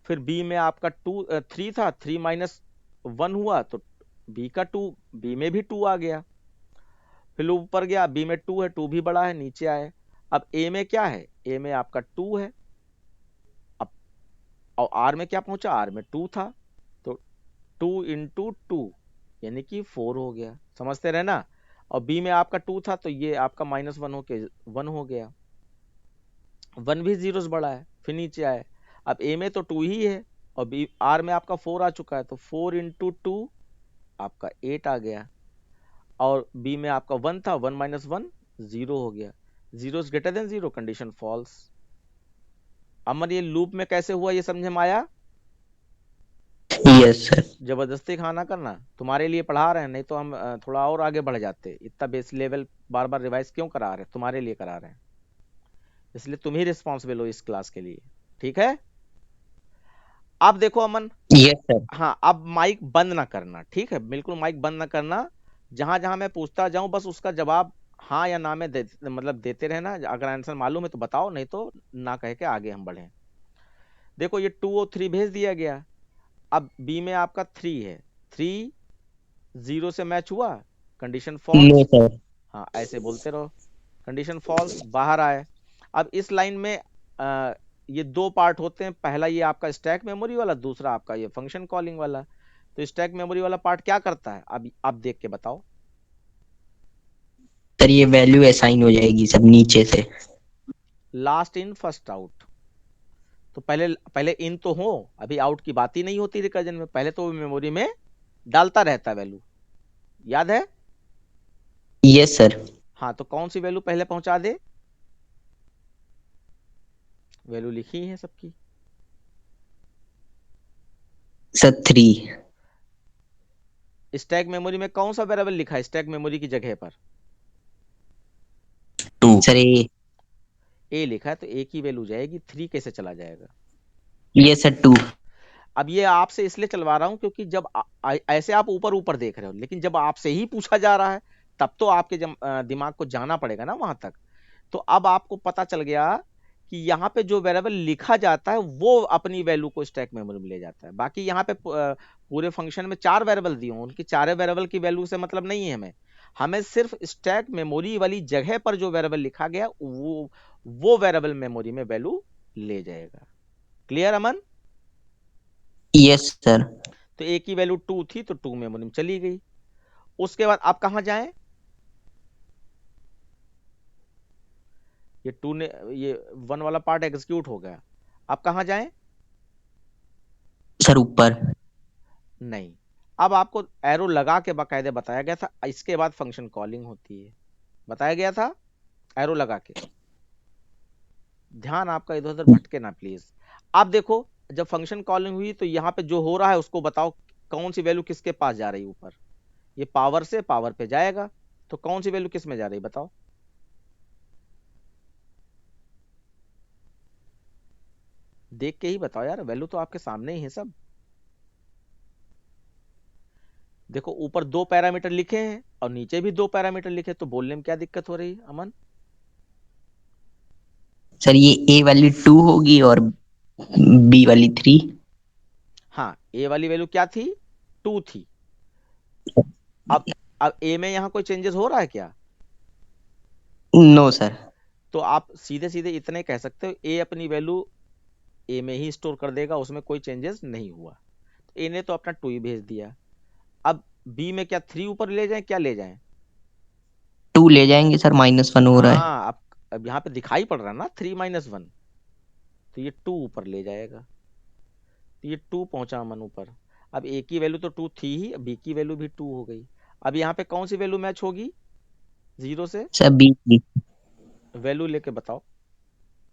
फिर बी में आपका 3 था, 3 माइनस 1 हुआ, तो बी का 2, बी में भी 2 आ गया। फिर ऊपर गया, बी में 2 है, 2 भी बड़ा है, नीचे आए। अब ए में क्या है, ए में आपका 2 है, अब और आर में क्या पहुंचा, आर में 2 था, तो 2 इंटू 2 यानी कि 4 हो गया, समझते रहे ना। और बी में आपका 2 था, तो ये आपका -1 होके 1 हो गया, 1 भी 0 से बड़ा है। फिर नीचे आए, अब ए में तो 2 ही है, और बी आर में आपका 4 आ चुका है, तो 4 इंटू 2 आपका 8 आ गया। और बी में आपका 1 था, 1 माइनस 1 0 हो गया, 0 is greater than 0, condition false. Amar ये लूप में कैसे हुआ, ये समझ में आया? Yes sir. जबरदस्ती खाना करना, तुम्हारे लिए पढ़ा रहे हैं, नहीं तो हम थोड़ा और आगे बढ़ जाते। इतना बेस लेवल बार बार रिवाइज क्यों करा रहे हैं, तुम्हारे लिए करा रहे हैं, इसलिए तुम ही रिस्पॉन्सिबल हो इस क्लास के लिए, ठीक है। आप देखो अमन, यस सर। हाँ अब माइक बंद ना करना, ठीक है, बिल्कुल माइक बंद ना करना। जहां जहां मैं पूछता जाऊं बस उसका जवाब हाँ या ना में मतलब देते रहना। अगर आंसर मालूम है तो बताओ, नहीं तो ना कह के आगे हम बढ़े। देखो ये 2 और 3 भेज दिया गया। अब बी में आपका 3 है, 3 0 से मैच हुआ, कंडीशन नो फॉल्स। सर। हाँ ऐसे बोलते रहो, कंडीशन फॉल्स, बाहर आए। अब इस लाइन में ये दो पार्ट होते हैं, पहला ये आपका स्टैक मेमोरी वाला, दूसरा आपका ये फंक्शन कॉलिंग वाला। तो स्टैक मेमोरी वाला पार्ट क्या करता है, अब आप देख के बताओ। सर ये वैल्यू असाइन हो जाएगी सब नीचे से। लास्ट इन फर्स्ट आउट, तो पहले पहले इन तो हो, अभी आउट की बात ही नहीं होती रिकर्जन में, पहले तो मेमोरी में डालता रहता वैल्यू, याद है? Yes sir. हाँ तो कौन सी वैल्यू पहले पहुंचा दे, वैल्यू लिखी है सबकी। सर 3। स्टैक मेमोरी में कौन सा वेरिएबल लिखा है स्टैक मेमोरी की जगह पर, 2 सर। ए। ए लिखा है, तो ए की वैल्यू जाएगी, 3 कैसे चला जाएगा? Yes sir 2। अब ये आपसे इसलिए चलवा रहा हूं क्योंकि जब ऐसे आप ऊपर ऊपर देख रहे हो, लेकिन जब आपसे ही पूछा जा रहा है तब तो आपके दिमाग को जाना पड़ेगा ना वहां तक। तो अब आपको पता चल गया कि यहाँ पे जो वेरिएबल लिखा जाता है वो अपनी वैल्यू को स्टैक मेमोरी में ले जाता है। बाकी यहाँ पे पूरे फंक्शन में 4 वेरिएबल दिए हों, उनकी चारे वेरिएबल की वैल्यू से मतलब नहीं है हमें, हमें सिर्फ स्टैक मेमोरी वाली जगह पर जो वेरिएबल लिखा गया वो वेरिएबल मेमोरी में वैल्यू ले जाएगा। क्लियर अमन? Yes sir. तो ए की वैल्यू 2 थी, तो 2 मेमोरी में चली गई। उसके बाद आप कहां जाएं, ये 2 ने ये 1 वाला पार्ट एग्जीक्यूट हो गया, आप कहां जाएं? सर ऊपर। नहीं, अब आपको एरो लगा के बाकायदे बताया गया था, इसके बाद फंक्शन कॉलिंग होती है, बताया गया था एरो लगा के। ध्यान आपका इधर उधर भटके ना प्लीज। आप देखो जब फंक्शन कॉलिंग हुई तो यहाँ पे जो हो रहा है उसको बताओ, कौन सी वैल्यू किसके पास जा रही है ऊपर, ये पावर से पावर पे जाएगा, तो कौन सी वैल्यू किस में जा रही है बताओ। देख के ही बताओ यार, वैल्यू तो आपके सामने ही है सब। देखो ऊपर 2 पैरामीटर लिखे हैं और नीचे भी 2 पैरामीटर लिखे, तो बोलने में क्या दिक्कत हो रही है अमन? सर ये ए वाली 2 होगी और बी वाली 3। हाँ ए वाली वैल्यू क्या थी, 2 थी। अब अब ए में यहां कोई चेंजेस हो रहा है क्या? No sir. तो आप सीधे सीधे इतने कह सकते हो, ए अपनी वैल्यू ए में ही स्टोर कर देगा, उसमें कोई चेंजेस नहीं हुआ, तो ए ने तो अपना 2 ही भेज दिया। अब बी में क्या 3 ऊपर ले जाएं, क्या ले जाएं? 2 ले जाएंगे सर, -1 हो रहा है। हाँ अब यहाँ पे दिखाई पड़ रहा है ना 3 - 1, तो ये 2 ऊपर ले जाएगा, तो ये 2 पहुंचा मन ऊपर। अब ए की वैल्यू तो 2 थी ही, बी की वैल्यू भी 2 हो गई। अब यहाँ पे कौन सी वैल्यू मैच होगी 0 से? सर बी की वैल्यू लेके बताओ।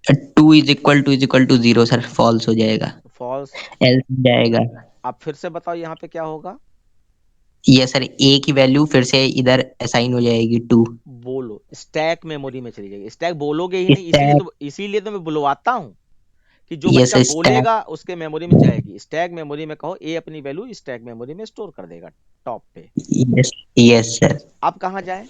2 is equal to 0 sir, false हो जाएगा, फॉल्स। एल्स जाएगा। अब फिर से बताओ यहाँ पे क्या होगा? ये सर ए की वैल्यू फिर से इधर असाइन हो जाएगी 2। बोलो, स्टैक मेमोरी में चली जाएगी। स्टैक बोलोगे ही नहीं, इसीलिए तो मैं बुलवाता हूँ कि जो ये बच्चा सर स्टैक, बोलेगा उसके मेमोरी में जाएगी। स्टैक मेमोरी में कहो, ए अपनी वैल्यू स्टैक मेमोरी में स्टोर कर देगा टॉप पे। Yes sir. अब कहाँ जाए?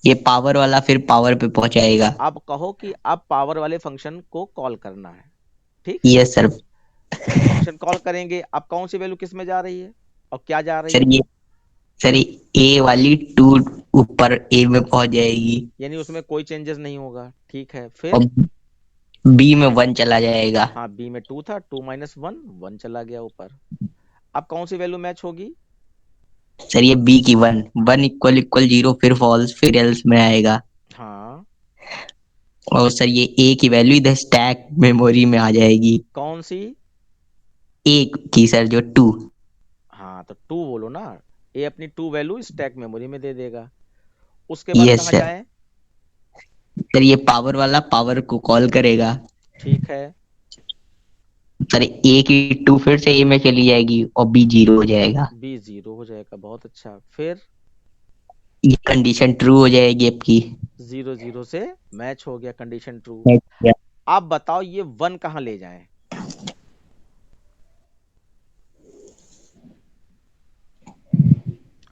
ये पावर वाला फिर पावर पे पहुंचाएगा। अब कहो कि अब पावर वाले फंक्शन को कॉल करना है। ठीक, यस सर। फंक्शन कॉल करेंगे। अब कौन सी वैल्यू किस में जा रही है और क्या जा रही सर है? ये सर ए वाली 2 ऊपर ए में पहुंच जाएगी, यानी उसमें कोई चेंजेस नहीं होगा। ठीक है, फिर और बी में 1 चला जाएगा। हाँ, बी में 2 था, 2 माइनस 1, 1 चला गया ऊपर। अब कौन सी वैल्यू मैच होगी? सर ये बी की 1 इक्वल इक्वल 0 फिर फॉल्स फिर एल्स में आएगा। हाँ, और सर ये ए की वैल्यू इधर स्टैक मेमोरी में आ जाएगी, कौन सी? ए की सर जो 2। हाँ, तो 2 बोलो ना। ए अपनी 2 वैल्यू स्टैक मेमोरी में दे देगा। उसके बाद यस कहाँ सर। जाए? सर ये पावर वाला पावर को कॉल करेगा। ठीक है, सर ए की 2 फिर से ए में चली जाएगी और बी 0 हो जाएगा। बी 0 हो जाएगा। बहुत अच्छा। फिर ये कंडीशन ट्रू हो जाएगी आपकी। 0 0 से मैच हो गया, कंडीशन ट्रू। या आप बताओ ये 1 कहाँ ले जाएं?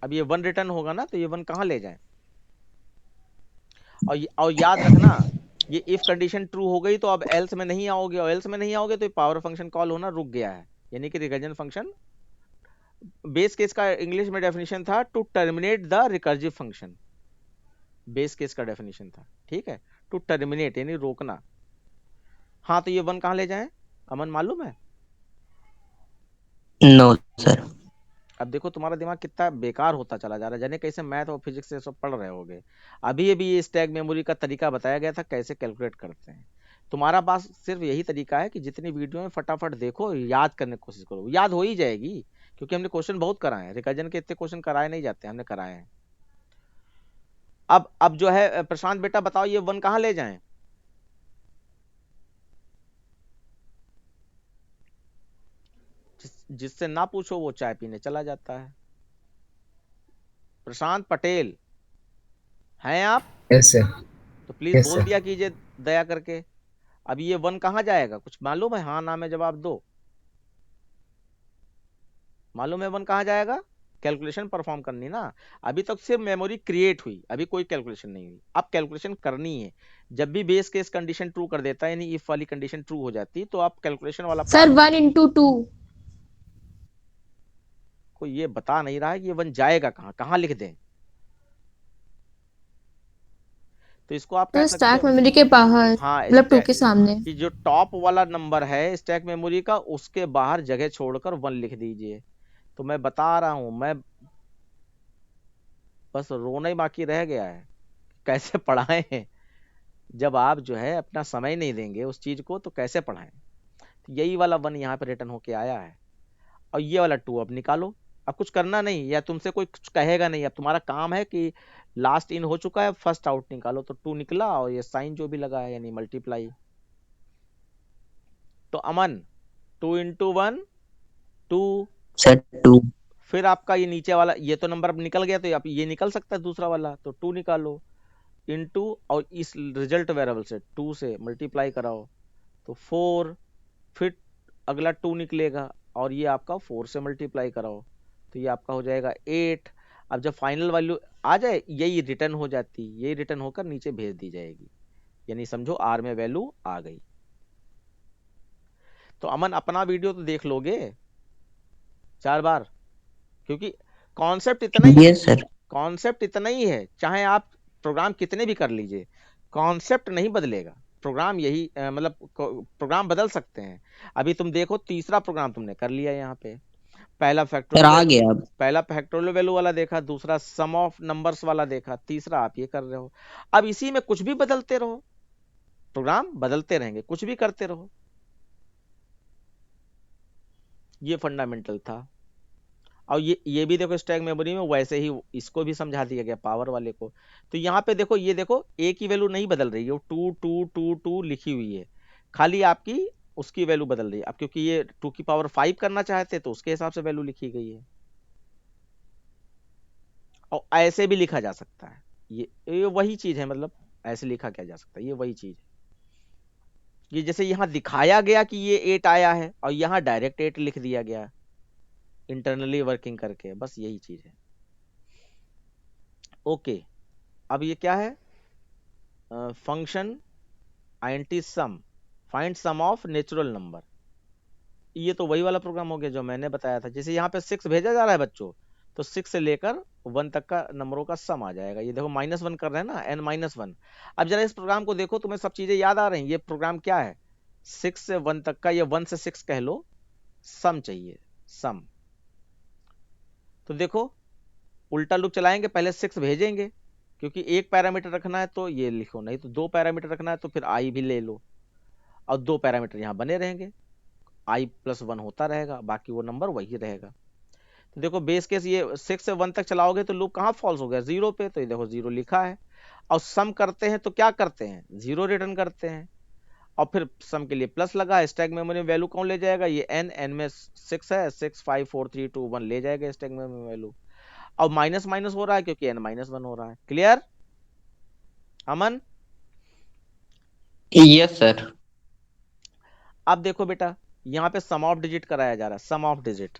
अब ये 1 रिटर्न होगा ना, तो ये 1 कहाँ ले जाएं? और याद रखना, ये इफ कंडीशन ट्रू हो गई तो अब एल्स में नहीं आओगे, और एल्स में नहीं आओगे तो पावर फंक्शन कॉल होना रुक गया है। यानी कि रिकर्जन फंक्शन, बेस केस का इंग्लिश में डेफिनेशन था to terminate the recursive function. Base case का डेफिनेशन था। ठीक है, टू टर्मिनेट यानी रोकना। हाँ, तो ये 1 कहाँ ले जाएं? अमन मालूम है? No sir. अब देखो तुम्हारा दिमाग कितना बेकार होता चला जा रहा है, जाने कैसे मैथ और फिजिक्स से सब पढ़ रहे होगे। अभी अभी ये स्टैक मेमोरी का तरीका बताया गया था कैसे कैलकुलेट करते हैं। तुम्हारा पास सिर्फ यही तरीका है कि जितनी वीडियो में फटाफट देखो, याद करने की कोशिश करो। याद हो ही जाएगी, क्योंकि हमने क्वेश्चन बहुत कराए हैं। रिकर्जन के इतने क्वेश्चन कराए नहीं जाते, हमने कराए हैं। अब जो है प्रशांत बेटा बताओ ये 1 कहाँ ले जाएं? जिससे ना पूछो वो चाय पीने चला जाता है। प्रशांत पटेल हैं आप? Yes sir. तो प्लीज यस बोल सर। दिया कीजिए दया करके। अब ये 1 कहाँ जाएगा? कुछ मालूम है? हाँ ना में जवाब दो। मालूम है 1 कहाँ जाएगा? कैलकुलेशन परफॉर्म करनी ना। अभी तक सिर्फ मेमोरी क्रिएट हुई, अभी कोई कैलकुलेशन नहीं हुई। अब कैलकुलेशन करनी है। जब भी बेस केस कंडीशन ट्रू कर देता है, यानी इफ वाली कंडीशन ट्रू हो जाती, तो आप कैलकुलेशन वाला सर 1 into 2। को ये बता नहीं रहा है कि ये 1 जाएगा कहाँ, कहाँ लिख दें। तो इसको आप कह तो सकते स्टैक हो, मेमोरी के बाहर, हाँ, मतलब 2 के सामने। कि जो टॉप वाला नंबर है स्टैक मेमोरी का, उसके बाहर जगह छोड़कर 1 लिख दीजिए। तो मैं बता रहा हूं, मैं बस रोना ही बाकी रह गया है कैसे पढ़ाएं हैं। जब आप जो है अपना समय नहीं देंगे उस चीज को, तो कैसे पढ़ाएं। तो यही वाला 1 यहाँ पे रिटर्न होके आया है, और ये वाला 2 अब निकालो। अब कुछ करना नहीं, या तुमसे कोई कुछ कहेगा नहीं। अब तुम्हारा काम है कि लास्ट इन हो चुका है, फर्स्ट आउट निकालो। तो 2 निकला, और ये साइन जो भी लगा है यानी मल्टीप्लाई। तो अमन 2 इंटू 1 2। सर 2। फिर आपका ये नीचे वाला, ये तो नंबर अब निकल गया, तो आप ये निकल सकता है दूसरा वाला, तो 2 निकालो इंटू, और इस रिजल्ट वेरिएबल से 2 से मल्टीप्लाई कराओ तो 4। फिर अगला 2 निकलेगा, और ये आपका 4 से मल्टीप्लाई कराओ तो ये आपका हो जाएगा 8। अब जब फाइनल वैल्यू आ जाए, यही रिटर्न हो जाती, यही रिटर्न होकर नीचे भेज दी जाएगी। यानी समझो आर में वैल्यू आ गई। तो अमन अपना वीडियो तो देख लोगे 4 बार, क्योंकि कॉन्सेप्ट इतना ही है। Yes sir. कॉन्सेप्ट इतना ही है, चाहे आप प्रोग्राम कितने भी कर लीजिए, कॉन्सेप्ट नहीं बदलेगा। प्रोग्राम यही मतलब प्रोग्राम बदल सकते हैं। अभी तुम देखो, तीसरा प्रोग्राम तुमने कर लिया यहाँ पे। पहला सर फैक्टोरियल आ गया अब। पहला फैक्टोरियल वैल्यू वाला देखा, दूसरा सम ऑफ नंबर्स वाला देखा, तीसरा आप ये कर रहे हो। अब इसी में कुछ भी बदलते रहो, प्रोग्राम बदलते रहेंगे, कुछ भी करते रहो। ये फंडामेंटल था। और ये भी देखो स्टैक मेमोरी में वैसे ही इसको भी समझा दिया गया पावर वाले को। तो यहाँ पे देखो, ये देखो ए की वैल्यू नहीं बदल रही है, वो 2 लिखी हुई है, खाली आपकी उसकी वैल्यू बदल रही है। अब क्योंकि ये 2 की पावर 5 करना चाहते तो उसके हिसाब से वैल्यू लिखी गई है, और ऐसे भी लिखा जा सकता है। ये वही चीज है, मतलब ऐसे लिखा क्या जा सकता है, ये वही चीज है। ये जैसे यहाँ दिखाया गया कि ये 8 आया है और यहाँ डायरेक्ट 8 लिख दिया गया इंटरनली वर्किंग करके, बस यही चीज है। ओके, अब ये क्या है, function int sum, find sum of natural number. ये तो वही वाला प्रोग्राम हो गया जो मैंने बताया था। जैसे यहाँ पे 6 भेजा जा रहा है बच्चों, तो 6 से लेकर 1 तक का नंबरों का सम आ जाएगा। ये देखो -1 कर रहे हैं ना, n-1। अब जरा इस प्रोग्राम को देखो, तुम्हें सब चीजें याद आ रही हैं। ये प्रोग्राम क्या है, 6 से 1 तक का, ये 1 से 6 कह लो, सम चाहिए, सम। तो देखो उल्टा लूप चलाएंगे, पहले 6 भेजेंगे, क्योंकि एक पैरामीटर रखना है तो ये लिखो, नहीं तो 2 पैरामीटर रखना है तो फिर आई भी ले लो, और 2 पैरामीटर यहाँ बने रहेंगे, i+1 होता रहेगा, बाकी वो नंबर वही रहेगा। तो देखो बेस केस ये 6 से 1 तक चलाओगे तो लूप कहाँ फॉल्स हो गया, 0 पे, तो ये देखो 0 लिखा है। और सम करते हैं तो क्या करते हैं, 0 रिटर्न करते हैं, और फिर सम के लिए प्लस लगा है। स्टैक मेमोरी में वैल्यू कौन ले जाएगा, ये n में 6 है, 6 5 4 3 2 1 ले जाएगा स्टैक मेमोरी में वैल्यू। और माइनस माइनस हो रहा है क्योंकि n-1 हो रहा है। क्लियर अमन? Yes sir. अब देखो बेटा, यहाँ पे सम ऑफ डिजिट कराया जा रहा है, सम ऑफ डिजिट।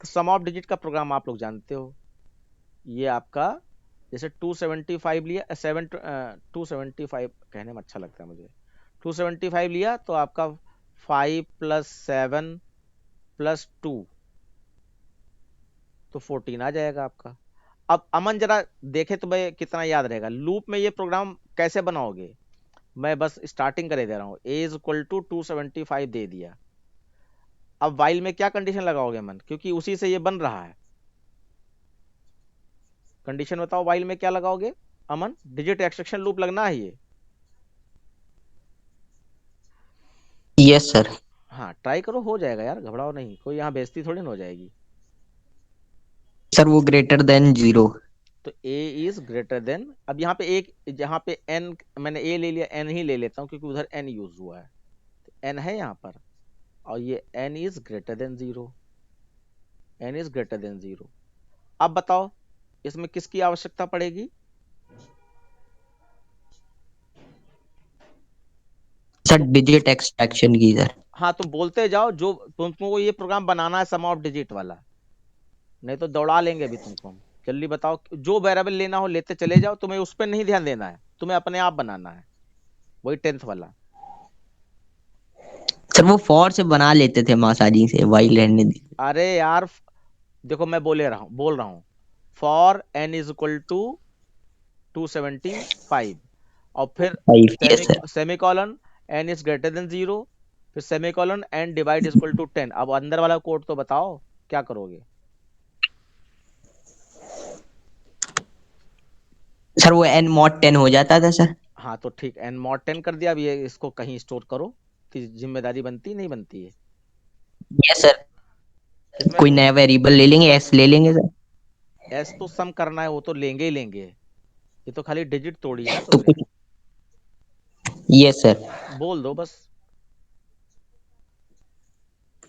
तो सम ऑफ डिजिट का प्रोग्राम आप लोग जानते हो, ये आपका जैसे 275 लिया, 275 कहने में अच्छा लगता है मुझे, 275 लिया तो आपका 5 + 7 + 2 तो 14 आ जाएगा आपका। अब अमन जरा देखे तो भाई कितना याद रहेगा। लूप में ये प्रोग्राम कैसे बनाओगे, मैं बस स्टार्टिंग करे दे रहा हूँ, a = 275 दे दिया। अब वाइल में क्या कंडीशन लगाओगे अमन, क्योंकि उसी से ये बन रहा है। कंडीशन बताओ वाइल में क्या लगाओगे अमन, डिजिट एक्सट्रैक्शन लूप लगना है ये। Yes sir. हाँ ट्राई करो, हो जाएगा यार, घबराओ नहीं, कोई यहाँ बेइज्जती थोड़ी ना हो जाएगी। सर वो ग्रेटर देन 0। तो a इज ग्रेटर देन, अब यहाँ पे एक, जहाँ पे n मैंने a ले लिया, n ही ले लेता हूँ क्योंकि उधर n यूज हुआ है, तो n है यहाँ पर, और ये n is greater than 0, n is greater than 0। अब बताओ इसमें किसकी आवश्यकता पड़ेगी, सर डिजिट एक्सट्रैक्शन की सर। हाँ तुम बोलते जाओ, जो तुमको ये प्रोग्राम बनाना है सम ऑफ डिजिट वाला, नहीं तो दौड़ा लेंगे अभी तुमको हम। जल्दी बताओ, जो वेरिएबल लेना हो लेते चले जाओ, तुम्हें उस पर नहीं ध्यान देना है, तुम्हें अपने आप बनाना है, वही 10th वाला। सर वो फॉर से बना लेते थे मासाजी से, वाइल रहने दी। अरे यार देखो मैं बोल रहा हूँ, फॉर n = 275, और फिर yes sir. Semicolon n is greater than 0, फिर सेमीकोलन n डिवाइड = 10। अब अंदर वाला कोड तो बताओ क्या करोगे। सर वो n mod 10 हो जाता था सर। हाँ तो ठीक, n mod 10 कर दिया। अब ये इसको कहीं स्टोर करो, कि जिम्मेदारी बनती नहीं बनती है यस सर। इसमें। कोई नया वेरिएबल ले लेंगे, s ले लेंगे सर। s तो सम करना है, वो तो लेंगे ही लेंगे, ये तो खाली डिजिट तोड़ी है ना तो तुमने। Yes sir. बोल दो बस,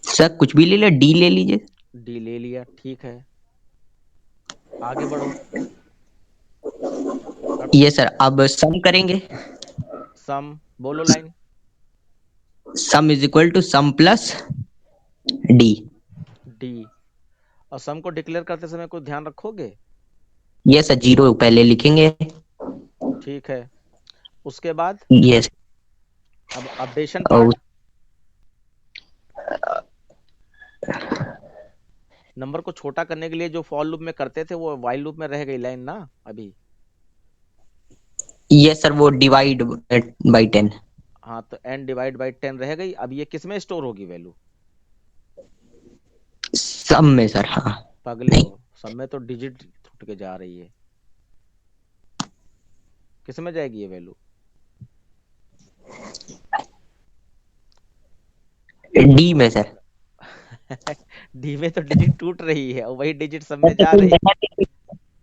सर कुछ भी ले ले, d ले लीजिए। d ले लिया, ठीक है, आगे बढ़ो। Yes sir. अब सम करेंगे। सम बोलो line. Sum is equal to sum plus d। d, और सम को डिक्लेयर करते समय कोई ध्यान रखोगे। यस सर, 0 पहले लिखेंगे। ठीक है, उसके बाद यस। अब अपडेशन और पार्ट, नंबर को छोटा करने के लिए जो फॉर लूप में करते थे वो वाइल लूप में रह गई लाइन ना अभी। यस सर, वो डिवाइड बाय 10। हाँ तो n डिवाइड बाई 10 रह गई। अब ये किस में स्टोर होगी वैल्यू, सम में सर। हाँ पगले नहीं, हो, सब में तो डिजिट छूट के जा रही है, किस में जाएगी ये वैल्यू, d में सर। डी में तो डिजिट टूट रही है और वही डिजिट सब में सर जा कोई रही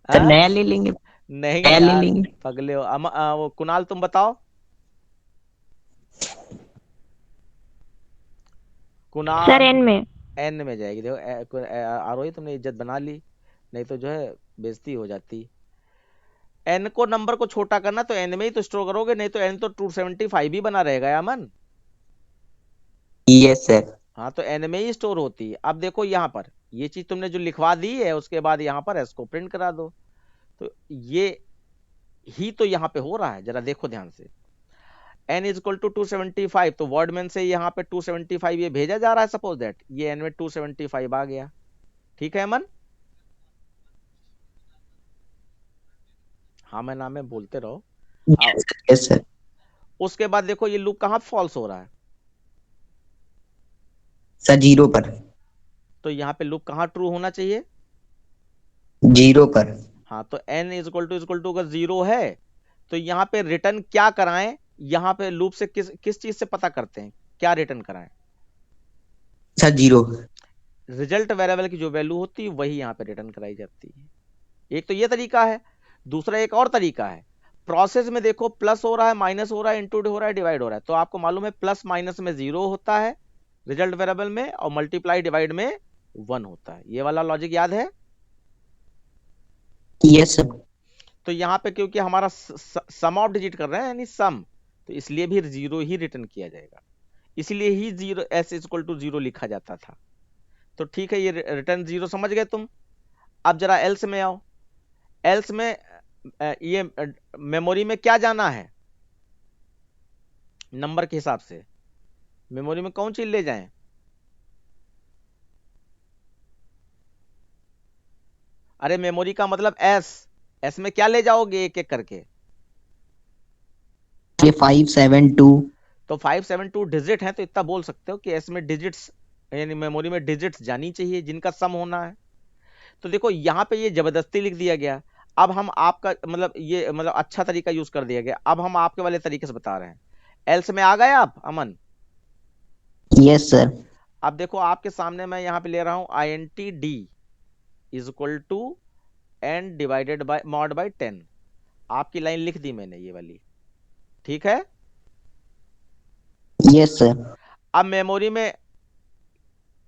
हाँ नया ले लेंगे, नहीं नया ले यार लेंगे। पगले हो वो कुणाल तुम बताओ सर कुणाल एन में। एन में जाएगी देखो आरोही तुमने इज्जत बना ली नहीं तो जो है बेइज्जती हो जाती एन को नंबर को छोटा करना तो एन में ही तो स्टोर करोगे नहीं तो एन तो 275 ही बना रहेगा यामन यस सर। हाँ तो एन में ही स्टोर होती है अब देखो यहाँ पर ये चीज तुमने जो लिखवा दी है उसके बाद यहाँ पर एस को प्रिंट करा दो तो ये ही तो यहाँ पे हो रहा है जरा देखो ध्यान से n इज इक्वल टू 275 तो वर्डमैन से यहाँ पे 275 ये भेजा जा रहा है सपोज दैट ये n में 275 आ गया ठीक है अमन हाँ मैं नाम में बोलते रहो आओ यस सर। उसके बाद देखो ये लूप कहाँ फॉल्स हो रहा है सर जीरो पर। तो यहाँ पे लूप कहाँ ट्रू होना चाहिए जीरो पर। हाँ तो n इज इक्वल टू अगर जीरो है तो यहाँ पे रिटर्न क्या कराएं यहाँ पे लूप से किस चीज से पता करते हैं क्या रिटर्न कराएं सर जीरो। रिजल्ट वेरिएबल की जो वैल्यू होती है वही यहाँ पे रिटर्न कराई जाती है एक तो ये तरीका है दूसरा एक और तरीका है प्रोसेस में देखो प्लस हो रहा है माइनस हो रहा है इंटू हो रहा है डिवाइड हो रहा है तो आपको मालूम है प्लस माइनस में जीरो होता है रिजल्ट वेरिएबल में और मल्टीप्लाई डिवाइड में 1 होता है ये वाला लॉजिक याद है यस सर। तो यहाँ पे क्योंकि हमारा सम ऑफ डिजिट कर रहे हैं यानी सम तो इसलिए भी जीरो ही रिटर्न किया जाएगा इसलिए ही zero S equal to zero लिखा जाता था तो ठीक है ये रिटर्न जीरो समझ गए तुम अब जरा एल्स में आओ एल्स में ये मेमोरी में क्या जाना है नंबर के हिसाब से मेमोरी में कौन चीज ले जाएं अरे मेमोरी का मतलब एस में क्या ले जाओगे एक एक करके ये 572। तो 572 डिजिट है तो इतना बोल सकते हो कि एस में डिजिट्स यानी मेमोरी में डिजिट्स जानी चाहिए जिनका सम होना है तो देखो यहाँ पे ये जबरदस्ती लिख दिया गया अब हम आपका मतलब ये मतलब अच्छा तरीका यूज कर दिया गया अब हम आपके वाले तरीके से बता रहे हैं एल्स में आ गए आप अमन यस सर। अब देखो आपके सामने मैं यहाँ पे ले रहा हूं INT D is equal to n divided by mod by 10 आपकी लाइन लिख दी मैंने ये वाली ठीक है यस सर। अब मेमोरी में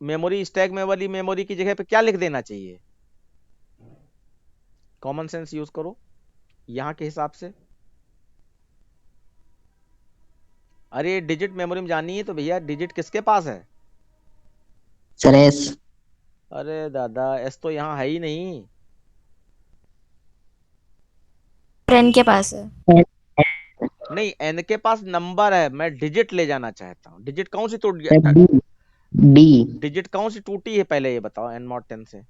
मेमोरी स्टैक में वाली मेमोरी की जगह पे क्या लिख देना चाहिए कॉमन सेंस यूज करो यहां के हिसाब से अरे डिजिट मेमोरी में जानी है तो भैया डिजिट किसके पास है सर एस। अरे दादा एस तो यहाँ है ही नहीं एन के पास है। नहीं एन के पास नंबर है मैं डिजिट ले जाना चाहता हूँ डिजिट कौन सी टूट गया डी। डिजिट कौन सी टूटी है पहले ये बताओ n mod 10 से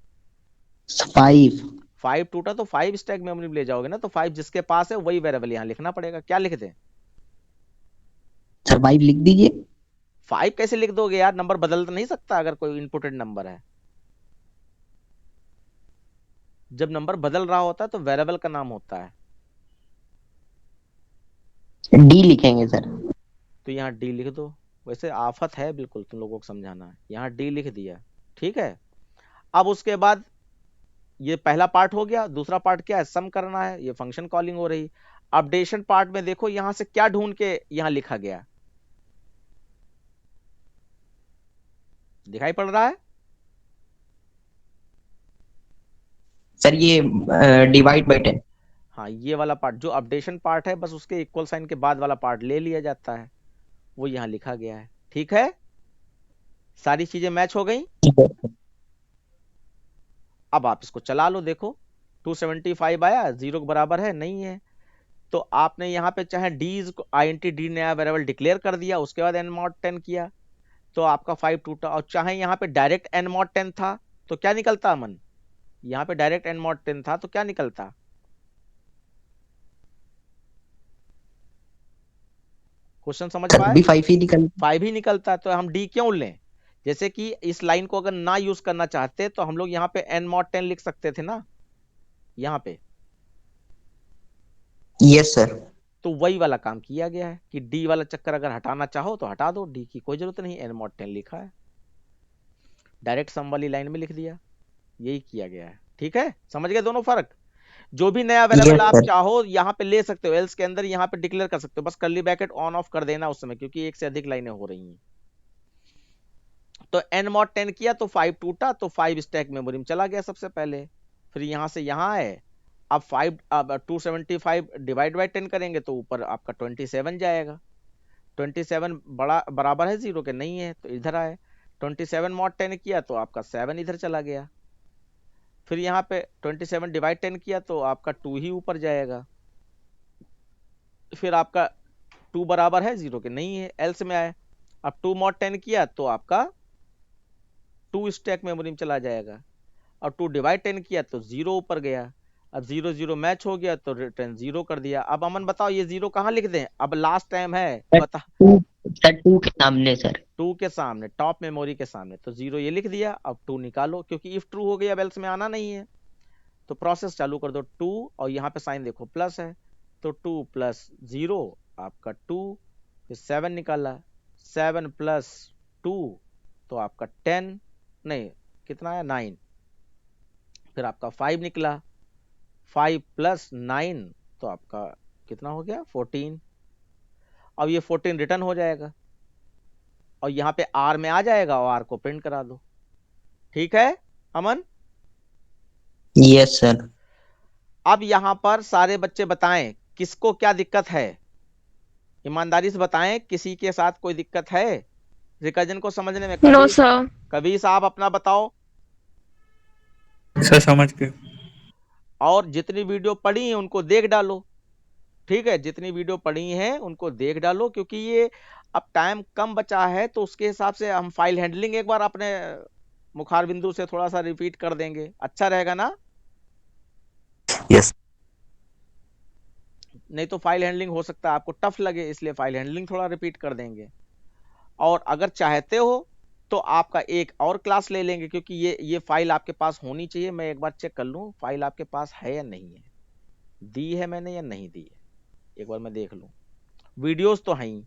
5। 5 टूटा तो 5 स्टैक मेमोरी में ले जाओगे ना तो 5 जिसके पास है वही वेरिएबल यहाँ लिखना पड़ेगा क्या लिख दें सर 5 लिख दीजिए। 5 कैसे लिख दोगे यार नंबर बदल तो नहीं सकता अगर कोई इनपुटेड नंबर है जब नंबर बदल रहा होता है तो वेरिएबल का नाम होता है डी लिखेंगे सर। तो यहाँ डी लिख दो वैसे आफत है बिल्कुल तुम लोगों को समझाना है यहाँ डी लिख दिया ठीक है अब उसके बाद ये पहला पार्ट हो गया दूसरा पार्ट क्या है सम करना है ये फंक्शन कॉलिंग हो रही अपडेशन पार्ट में देखो यहां से क्या ढूंढ के यहां लिखा गया दिखाई पड़ रहा है सर ये डिवाइड बाय 10। हाँ ये वाला पार्ट जो अपडेशन पार्ट है बस उसके इक्वल साइन के बाद वाला पार्ट ले लिया जाता है वो यहां लिखा गया है ठीक है सारी चीजें मैच हो गई अब आप इसको चला लो देखो 275 आया 0 के बराबर है नहीं है तो आपने यहाँ पे चाहे int d नया वेरिएबल डिक्लेयर कर दिया उसके बाद n mod 10 किया तो आपका 5 टूटा और चाहे यहाँ पे डायरेक्ट n mod 10 था तो क्या निकलता अमन यहाँ पे डायरेक्ट n mod 10 था तो क्या निकलता क्वेश्चन समझ सर पाए भी 5 ही निकल। 5 ही निकलता तो हम d क्यों लें जैसे कि इस लाइन को अगर ना यूज करना चाहते तो हम लोग यहाँ पे n mod 10 लिख सकते थे ना यहाँ पे यस सर। तो वही वाला काम किया गया है कि डी वाला चक्कर अगर हटाना चाहो तो हटा दो डी की कोई जरूरत नहीं n mod 10 लिखा है डायरेक्ट सम वाली लाइन में लिख दिया, यही किया गया है। ठीक है, समझ गए दोनों फर्क। जो भी नया वेरिएबल यस आप सर। चाहो यहाँ पे ले सकते हो, एल्स के अंदर यहाँ पे डिक्लेयर कर सकते हो, बस कर्ली ब्रैकेट ऑन ऑफ कर देना उस समय, क्योंकि एक से अधिक लाइनें हो रही हैं। तो n mod 10 किया तो 5 टूटा, तो 5 स्टैक मेमोरी में चला गया सबसे पहले। फिर यहां से यहां आए, अब 275 डिवाइड बाई 10 करेंगे तो ऊपर आपका 27 जाएगा। 27 बराबर है 0 के, नहीं है, तो इधर आए। 27 mod 10 किया तो आपका 7 इधर चला गया। फिर यहाँ पे 27 डिवाइड 10 किया तो आपका 2 ही ऊपर जाएगा। फिर आपका 2 बराबर है 0 के, नहीं है, एल्स में आए। अब 2 mod 10 किया तो आपका 2 स्टैक मेमोरी में चला जाएगा। और 2 डिवाइड 10 किया तो 0 ऊपर गया। अब 0 0 मैच हो गया तो रिटर्न 0 कर दिया। अब अमन बताओ ये 0 कहाँ लिख दें? अब लास्ट टाइम है, बता। सर 2 के सामने सर। 2 के सामने, टॉप मेमोरी के सामने, तो 0 ये लिख दिया। अब 2 निकालो, क्योंकि इफ ट्रू हो गया बेल्स में आना नहीं है, तो प्रोसेस चालू कर दो 2, और यहाँ पे साइन देखो प्लस है, तो 2 प्लस 0 आपका 2, फिर 7 निकाला, 7 प्लस 2 तो आपका 10, नहीं कितना है 9, फिर आपका 5 निकला, 5 प्लस 9 तो आपका कितना हो गया 14। अब ये 14 रिटर्न हो जाएगा और यहाँ पे आर में आ जाएगा और आर को प्रिंट करा दो। ठीक है अमन? Yes sir. अब यहाँ पर सारे बच्चे बताएं किसको क्या दिक्कत है, ईमानदारी से बताएं, किसी के साथ कोई दिक्कत है रिकर्जन को समझने में? No sir. कभी साहब अपना बताओ। सर समझ के। और जितनी वीडियो पढ़ी है उनको देख डालो, ठीक है, जितनी वीडियो पढ़ी हैं उनको देख डालो, क्योंकि ये अब टाइम कम बचा है, तो उसके हिसाब से हम फाइल हैंडलिंग एक बार अपने मुखार बिंदु से थोड़ा सा रिपीट कर देंगे, अच्छा रहेगा ना? यस। नहीं तो फाइल हैंडलिंग हो सकता है आपको टफ लगे, इसलिए फाइल हैंडलिंग थोड़ा रिपीट कर देंगे। और अगर चाहते हो तो आपका एक और क्लास ले लेंगे, क्योंकि ये फाइल आपके पास होनी चाहिए। मैं एक बार चेक कर लूं फाइल आपके पास है या नहीं है, दी है मैंने या नहीं दी है, एक बार मैं देख लूं। वीडियोस तो हैं ही,